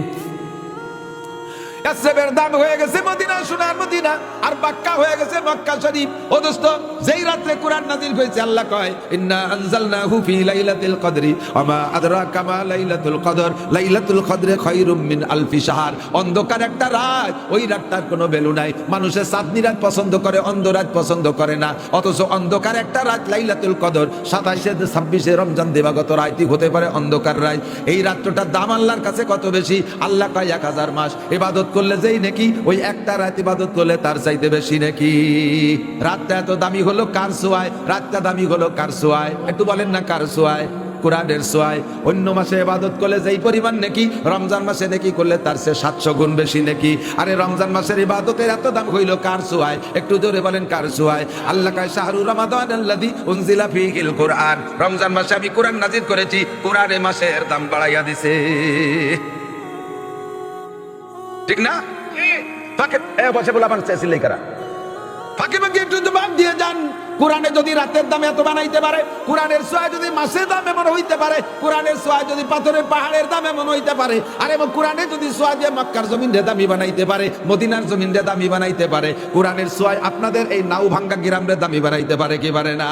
ইয়াসরিবের দাম হয়ে গেছে মদিনা, সোনার মদিনা, আর মক্কা হয়ে গেছে মক্কা শরীফ। ও দোস্ত, যেই রাতে কোরআন নাযিল হয়েছে আল্লাহ কয় ইন্না আনজালনাহু ফি লাইলাতিল কদরি ওয়া মা আদরাকা মা লাইলাতুল কদর লাইলাতুল কদরি খায়রুম মিন আলফি শাহর। অন্ধকার একটা রাত, ওই রাতটার কোনো ভ্যালু নাই। মানুষের চাঁদনি রাত পছন্দ করে, অন্ধ রাত পছন্দ করে না। অথচ অন্ধকার একটা রাত লাইলাতুল কদর 27 26 রমজান দিবাগত রাতই হতে পারে অন্ধকার রাত। এই রাতটার দাম আল্লাহর কাছে কত বেশি? আল্লাহ কয় 1000 মাস ইবাদত করলে যেই নাকি ওই একটা রাত ইবাদত করলে তার চাইতে বেশি নাকি। রাতটা এত দামি হলো কার ছোঁয়ায়? রাতটা দামি হলো কার ছোঁয়ায়? একটু বলেন না কার ছোঁয়ায়? কোরআনের ছোঁয়ায়। অন্য মাসে ইবাদত করলে যেই পরিমাণ নাকি, রমজান মাসে নাকি করলে তার চেয়ে 700 গুণ বেশি নাকি। আরে রমজান মাসের ইবাদতের এত দাম হইল কার ছোঁয়ায়? একটু জোরে বলেন কার ছোঁয়ায়? আল্লাহ কয় শাহরু রমাদান আল্লাযী উনজিলা ফীহিল কুরআন। রমজান মাসে আমি কোরআন নাযিল করেছি, কোরআনের মাসের দাম বাড়াইয়া দিছে। ঠিক না? ফাঁকে বসে বলে আমার চেয়েছিলেই কারা ফাঁকে ফাঁকে একটু জবাব দিয়ে যান। কোরআনে যদি রাতের দাম এত বানাইতে পারে, কোরআনের ছোঁয়ায় যদি মাসের দাম এমন হইতে পারে, কোরআনের ছোঁয়ায় যদি পাথরের পাহাড়ের দাম এমন হইতে পারে, আর এবং কোরআনে যদি ছোঁয়া দিয়ে মক্কার জমিন রে দামি বানাইতে পারে, মদিনার জমিন রে দামি বানাইতে পারে, কোরআনের ছোঁয়ায় আপনাদের এই নাও ভাঙ্গা গ্রাম রে দামি বানাইতে পারে কি পারে না?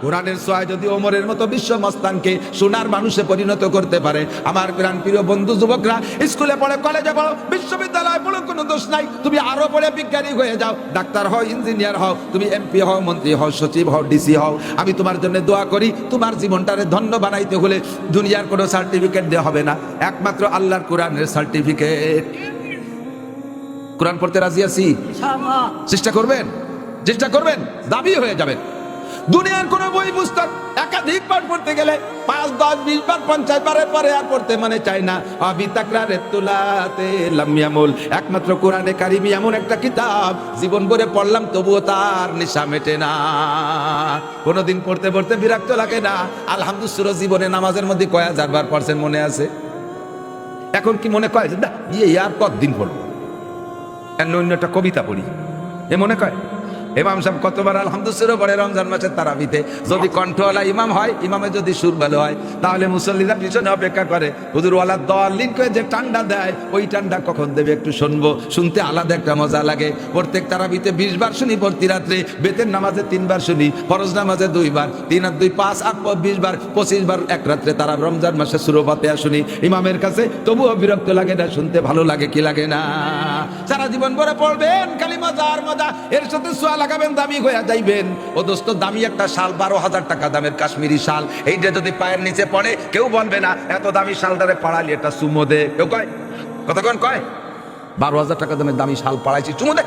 কোরআনের ছোঁয়ায় যদি ওমরের মতো বিশ্ব মস্তানকে সোনার মানুষে পরিণত করতে পারে, আমার প্রাণ প্রিয় বন্ধু যুবকরা, স্কুলে পড়ে, কলেজে পড়ো, বিশ্ববিদ্যালয়ে পড়ো, কোনো দোষ নাই। তুমি আরো পড়ে বিজ্ঞানী হয়ে যাও, ডাক্তার হও, ইঞ্জিনিয়ার হও, তুমি এমপি হও, মন্ত্রী হও, সচিব হও, ডিসি হও। আমি তোমার জন্য দোয়া করি, তোমার জীবনটারে ধন্য বানাইতে হলে দুনিয়ার কোনো সার্টিফিকেট দেওয়া হবে না, একমাত্র আল্লাহর কোরআনের সার্টিফিকেট। কোরআন পড়তে রাজি আছি? চেষ্টা করবেন, চেষ্টা করবেন, দাবি হয়ে যাবেন। দুনিয়ার কোন বই পুস্তক একাধিক বার পড়তে গেলে 5 10 20 বার 50 বারের পরে আর পড়তে মনে চায় না। আবি তাকরারে তুলাতে লামিয়ামুল, একমাত্র কোরআনে কারিমি এমন একটা কিতাব জীবন ভরে পড়লাম তবুও তার নেশা মেটে না। কোনদিন পড়তে পড়তে বিরক্ত লাগে না। আলহামদুলিল্লাহ জীবনে নামাজের মধ্যে কয় হাজার বার পড়ছেন মনে আছে? এখন কি মনে কয় না আর কতদিন পড়বো, অন্য একটা কবিতা পড়ি, এ মনে কয়? ইমাম সাহেব কতবার আলহামদুলিল্লাহ পড়ে রমজান মাসের তারাবিতে। যদি কণ্ঠওয়ালা ইমাম হয়, ইমামে যদি সুর ভালো হয়, তাহলে মুসল্লিরা পিছনে অপেক্ষা করে হুজুর ওয়ালা দলিন করে যে টান্ডা দেয়, ওই টান্ডা কখন দেবে একটু শুনবো। শুনতে আলাদা একটা মজা লাগে। প্রত্যেক তারাবিতে 20 বার শুনি, প্রতি রাত্রে বেতের নামাজে 3 বার শুনি, ফরজ নামাজে 2 বার, 3 আর 2 5 8 20 বার, 25 বার এক রাত্রে তারা রমজান মাসে সূরা ফাতিহা শুনি ইমামের কাছে। তবুও বিরক্ত লাগে না, শুনতে ভালো লাগে কি লাগে না? সারা জীবন ভরে পড়বেন খালি মজা আর মজা, এর সাথে সোয়া লাগাবেন, দামি হয়ে যাইবেন। ও দোস্ত, দামি একটা শাল 12,000 টাকা দামের কাশ্মীরি শাল, এইটা যদি পায়ের নিচে পড়ে কেউ বলবে না এত দামি শালটারে পাড়ালি একটা চুমো দে। কেউ কয়? কতক্ষণ কয় 12,000 টাকা দামের দামি শাল পাড়াইছি, চুমো দে।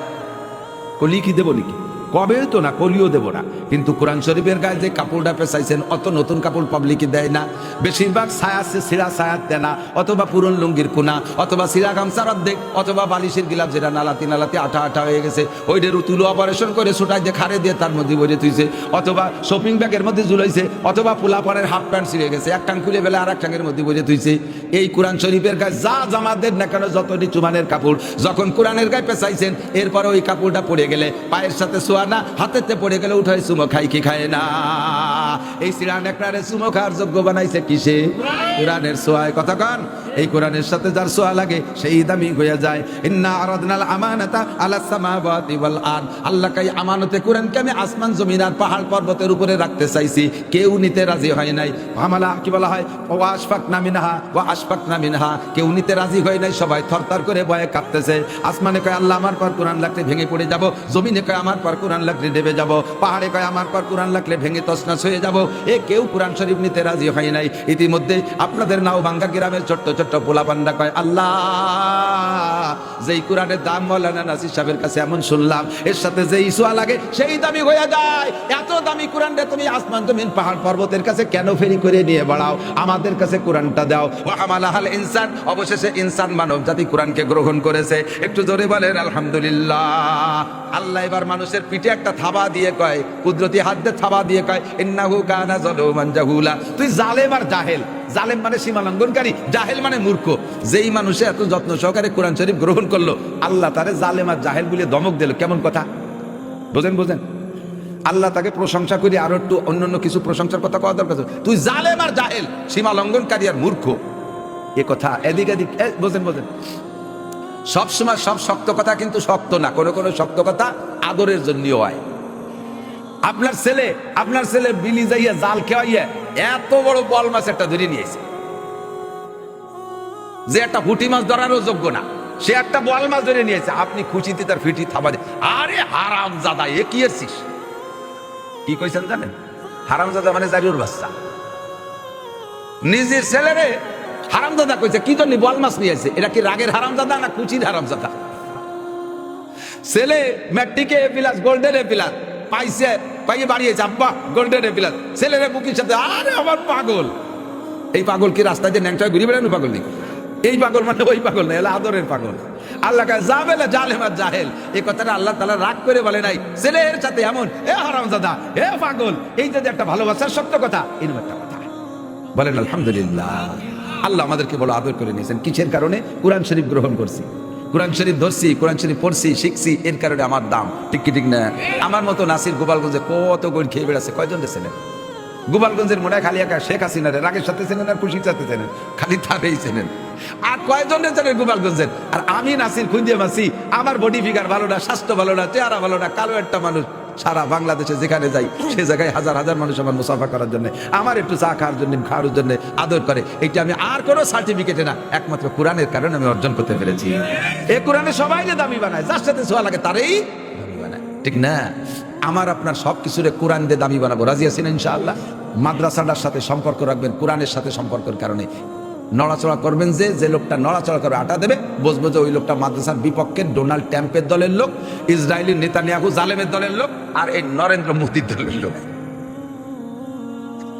কলি কি দেবো নাকি? কবে তো না, কলিও দেবো না। কিন্তু কোরআন শরীফের গায়ে যে কাপড়টা পেঁচাইছেন, অত নতুন কাপড় পাবলিকে দেয় না। বেশিরভাগ ছায়া আছে, ছিঁড়া ছায়াত দেয় না, অথবা পুরন লুঙ্গির কোনা, অথবা ছিঁড়া গামছার অর্ধেক, অথবা বালিশের গিলাপ যেটা নালাতি নালাতি আঠা আঠা হয়ে গেছে, ওইটার তুলো অপারেশন করে ছোটাই দিয়ে খারে দিয়ে তার মধ্যে বসে তুইছে, অথবা শপিং ব্যাগের মধ্যে ঝুলাইছে, অথবা পোলাপানের হাফ প্যান্ট ছিঁড়ে গেছে, এক টাং খুলে বেলা আর এক টাঙের মধ্যে বসে তুইছে। এই কোরআন শরীফের গায়ে যা জামাদের না কেন, যত নিচুমানের কাপড়, যখন কোরআনের গায়ে পেঁচাইছেন, এরপরে ওই কাপড়টা পরে গেলে পায়ের সাথে সোয়া না, হাতেতে পড়ে গেলে উঠাই চুমো খাই কি খায় না। এই সিরান একরারে চুমো খাওয়ার যোগ্য বানাইছে কিসে? কোরআনের সোয়ায়। কথা কন, এই কোরআনের সাথে যার সোয়া লাগে সেই দামি হয়ে যায়। ইন্না আরাদনাল আমানাতা আলাস সামাওয়াতি ওয়াল আরদ, আল্লাহ কয় আমানতে কোরআনকে আমি আসমান জমিন আর পাহাড় পর্বতের উপরে রাখতে চাইছি, কেউ নিতে রাজি হয় নাই। হামালা কি বলা হয়? ওয়া আশফাকনা মিনহা ওয়া আশফাকনা মিনহা, কেউ নিতে রাজি হয় নাই, সবাই থরথর করে ভয়ে কাঁপতেছে। আসমানে কয় আল্লাহ আমার পর কোরআন লাগলে ভেঙে পড়ে যাব, জমিনে কয় আমার পর কোরআন লাগলে ডেবে যাব, পাহাড়ে কয় আমার পর কোরআন লাগলে ভেঙে তছনছ হয়ে যাব। এ কেউ কোরআন শরীফ নিতে রাজি হয় নাই। ইতিমধ্যে আপনাদের নাও ভাঙ্গা গ্রামের ছোট্ট ছোট্ট পোলাপান্ডা কয় আল্লাহ, যেই কোরআনের দাম মাওলানা নাসির সাহেবের কাছে এমন শুনলাম, এর সাথে যেই সোয়া লাগে সেই দামি হয়ে যায়। এত দামি কোরআনটা তুমি আসমান জমিন পাহাড় পর্বতের কাছে কেন ফেরি করে নিয়ে বাড়াও? আমাদের কাছে কোরআনটা দাও। ওয়া হামালাহাল ইনসান, অবশেষে ইনসান মানব জাতি কোরআনকে গ্রহণ করেছে। একটু জোরে বলেন আলহামদুলিল্লাহ। আল্লাহ এবার মানুষের পিঠে একটা থাবা দিয়ে কয়, কুদরতি হাত দিয়ে থাবা দিয়ে কয় ইন্নাহু কানা যালুমান জাহুলা। তুই জালেম আর জাহেল। জালেম মানে সীমা লঙ্ঘনকারী, জাহেল মানে মূর্খ। যেই মানুষে এত যত্ন সহকারে কোরআন শরীফ গ্রহণ করলো, আল্লাহ তারে জালেম আর জাহেল বলে দমক দিল। কেমন কথা বোঝেন? বোঝেন? আল্লাহ তাকে প্রশংসা করি, আরো একটু অন্যান্য কিছু প্রশংসার কথা কওয়া দরকার। তুই জালেম আর জাহেল, সীমা লঙ্ঘনকারী আর মূর্খ, এ কথা এদিক এদিক বোঝেন? বোঝেন? সবসময় সব শক্ত কথা কিন্তু শক্ত না, কোনো কোনো শক্ত কথা আদরের জন্যও হয়। আপনার ছেলে বিলি যাইয়া জাল খেয়াইয়া এত বড় বল মাছ একটা ধরে নিয়েছে, যে একটা পুঁটি মাছ ধরারও যোগ্য না, সে একটা বল মাছ ধরে নিয়েছে। আপনি খুশিতে তার ফিটি থাবা দিয়ে, আরে হারামজাদা এ কি এসছিস, কি কইছেন জানেন? হারামজাদা মানে জারিউর বাচ্চা। নিজের ছেলেরে হারামজাদা কইছে, কি জন্য বল মাছ নিয়েছে? এটা কি রাগের হারামজাদা না খুশির হারামজাদা? ছেলে ম্যাট্রিকে এ প্লাস, গোল্ডেন এ প্লাস পাইছে, পাইয়ে বাড়িয়েছে, আব্বা গোল্ডেন এ প্লাস। ছেলের বুকের সাথে, আরে আমার পাগল। এই পাগল কি রাস্তায় যে ন্যাংটা ঘুরে বেড়ানো পাগল নেই? এই পাগল মানে ওই পাগল না, এলা আদরের পাগল। আল্লাহ কাছে যাবেলা জালেম আর জাহেল, এই কথাটা আল্লাহ তাআলা রাগ করে বলে নাই ছেলের সাথে এমন এ হারামজাদা এ পাগল। এই যদি একটা ভালোবাসার সত্য কথা, এরকম একটা কথা বলেন আলহামদুলিল্লাহ। আল্লাহ আমাদেরকে বড় আদর করে নিয়েছেন। কিসের কারণে? কোরআন শরীফ গ্রহণ করছি, কোরআন শরীফ ধরছি, কোরআন শরীফ পড়ছি, শিখছি, এর কারণে আমার দাম। ঠিক কি ঠিক না? আমার মতো নাসির গোপালগঞ্জে কত গড় খেয়ে বেড়াচ্ছে, কয়জন ছিলেন? গোপালগঞ্জের মনে হয় খালি একা শেখ হাসিনারে রাগের সাথে চেনেন আর খুশির সাথে চেনেন, খালি তারেই চেনেন। আর কয়জনের চেনেন গোপালগঞ্জের? আর আমি নাসির খুঁজে মাসি, আমার বডি ফিগার ভালো না, স্বাস্থ্য ভালো না, চেহারা ভালো না, কালো একটা মানুষ। সারা বাংলাদেশে যেখানে যাই সে জায়গায় হাজার হাজার মানুষ আমার মুসাফা করার জন্য, আমার একটু চা খাওয়ার জন্য, খাওয়ার জন্য আদর করে। এইটা আমি আর কোনো সার্টিফিকেটে না, একমাত্র কোরআনের কারণে আমি অর্জন করতে পেরেছি। এই কোরআনে সবাই যে দামি বানায়, যার সাথে ছোঁয়া লাগে তারই দামি বানায়, ঠিক না? আমার আপনার সব কিছুরে কোরআন দিয়ে দামি বানাবো, রাজি আছেন ইনশাআল্লাহ? মাদ্রাসাটার সাথে সম্পর্ক রাখবেন কোরআনের সাথে সম্পর্কের কারণে। নড়াচড়া করবেন, যে লোকটা নড়াচড়া করে আটা দেবে, বুঝবো যে ওই লোকটা মাদ্রাসার বিপক্ষে, ডোনাল্ড ট্রাম্পের দলের লোক, ইসরায়েলি নেতানিয়াহু জালেমের দলের লোক, আর এই নরেন্দ্র মোদীর দলের লোক।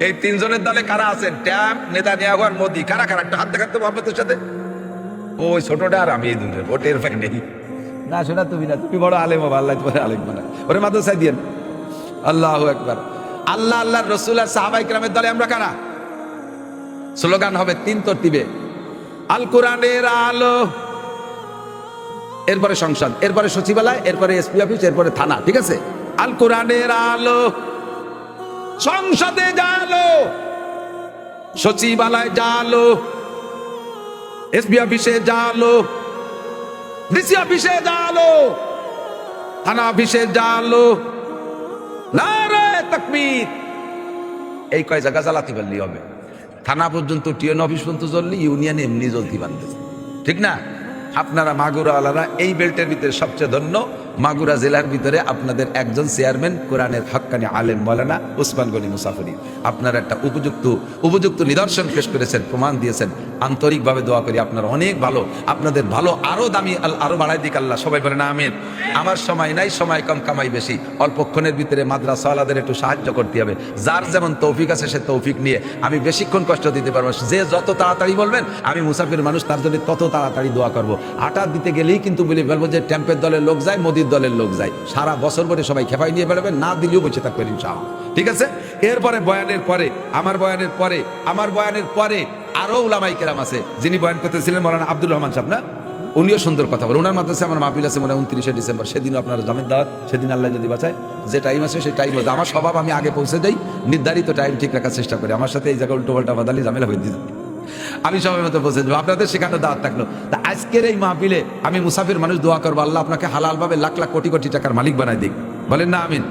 এই তিনজনের দলে কারা আছেন? ট্রাম্প, নেতানিয়াহু আর মোদী। কারা কারা? একটা হাত দেখাতে মোহাম্মদের সাথে। ওই ছোটটা আর আমি এই দুজনের ভোটের ফাঁক নেই না। শোনা তুমি না, তুমি বড় আলেম হবা, আল্লাহ তোমার আলেম বানায়, ওরে মাদ্রাসায় দিয়েন। আল্লাহু আকবার। আল্লাহ আল্লাহর রাসূল আর সাহাবায়ে কেরামের দলে আমরা কারা? স্লোগান হবে তিন তরতিবে, আল কোরআনের আলো, এরপরে সংসদ, এরপরে সচিবালয়, এরপরে এসপি অফিস, এরপরে থানা, ঠিক আছে? আল কোরআনের আলো, সংসদে জালো, সচিবালয় জালো, এসপি অফিসে জালো, ডিসি অফিসে জালো, থানা অফিসে জালো, নারে তাকবীর। এই কয় জায়গা জ্বালাতে পারলেই হবে। থানা পর্যন্ত, টিএন অফিস পর্যন্ত জ্বললে ইউনিয়নে এমনি জ্বলতে পারতেছে, ঠিক না? আপনারা মাগুরাওয়ালারা এই বেল্টের ভিতরে সবচেয়ে ধন্য। মাগুরা জেলার ভিতরে আপনাদের একজন চেয়ারম্যান কোরআনের হক্কানি আলেম মাওলানা ওসমান গনি মুসাফিরি। আপনারা একটা উপযুক্ত নিদর্শন পেশ করেছেন, প্রমাণ দিয়েছেন। আন্তরিকভাবে দোয়া করি আপনারা অনেক ভালো, আপনাদের ভালো আরো দামি, আরো বাড়াই দিক আল্লাহ। সবাই বলেন আমিন। আমার সময় নাই, সময় কম, কামাই বেশি। অল্পক্ষণের ভিতরে মাদ্রাসাওয়ালাদের একটু সাহায্য করতে হবে। যার যেমন তৌফিক আছে সে তৌফিক নিয়ে, আমি বেশিক্ষণ কষ্ট দিতে পারবো। যে যত তাড়াতাড়ি বলবেন, আমি মুসাফির মানুষ, তার জন্য তত তাড়াতাড়ি দোয়া করবো। আটা দিতে গেলেই কিন্তু বলে ফেলবো যে ট্যাম্পের দলের লোক যায়, মোদির দলের লোক যায়। সারা বছর ভরে সবাই খেপাই নিয়ে বেড়াবেন, না দিলেও বসে থাকবেন ইনশাআল্লাহ, ঠিক আছে? এরপরে বয়ানের পরে, আমার বয়ানের পরে আরো উলামায়ে কেরাম আছে। যিনি বয়ান করতেছিলেন মাওলানা আব্দুর রহমান সাহেব, না? উনিও সুন্দর কথা বলেন। ওনার মাদ্রাসায় আমার মাহফিল আছে মনে হয় 29শে ডিসেম্বর। সেদিনও আপনারা জামের দাওয়াত, সেদিন আল্লাহ যদি বাঁচায়, যে টাইম আছে সেই টাইম হচ্ছে। আমার স্বভাব, আমি আগে পৌঁছে যাই, নির্ধারিত টাইম ঠিক রাখার চেষ্টা করি। আমার সাথে এই জায়গায় উল্টো পাল্টা বাদালি ঝামেলা হয়ে দিতে, আমি সবাই মতো পৌঁছে যাবো। আপনাদের সেখানে দাওয়াত থাকলো। তা আজকের এই মাহফিলে আমি মুসাফির মানুষ দোয়া করবো, আল্লাহ আপনাকে হালাল ভাবে লাখ লাখ কোটি কোটি টাকার মালিক বানাই দিক। বলেন না আমিন।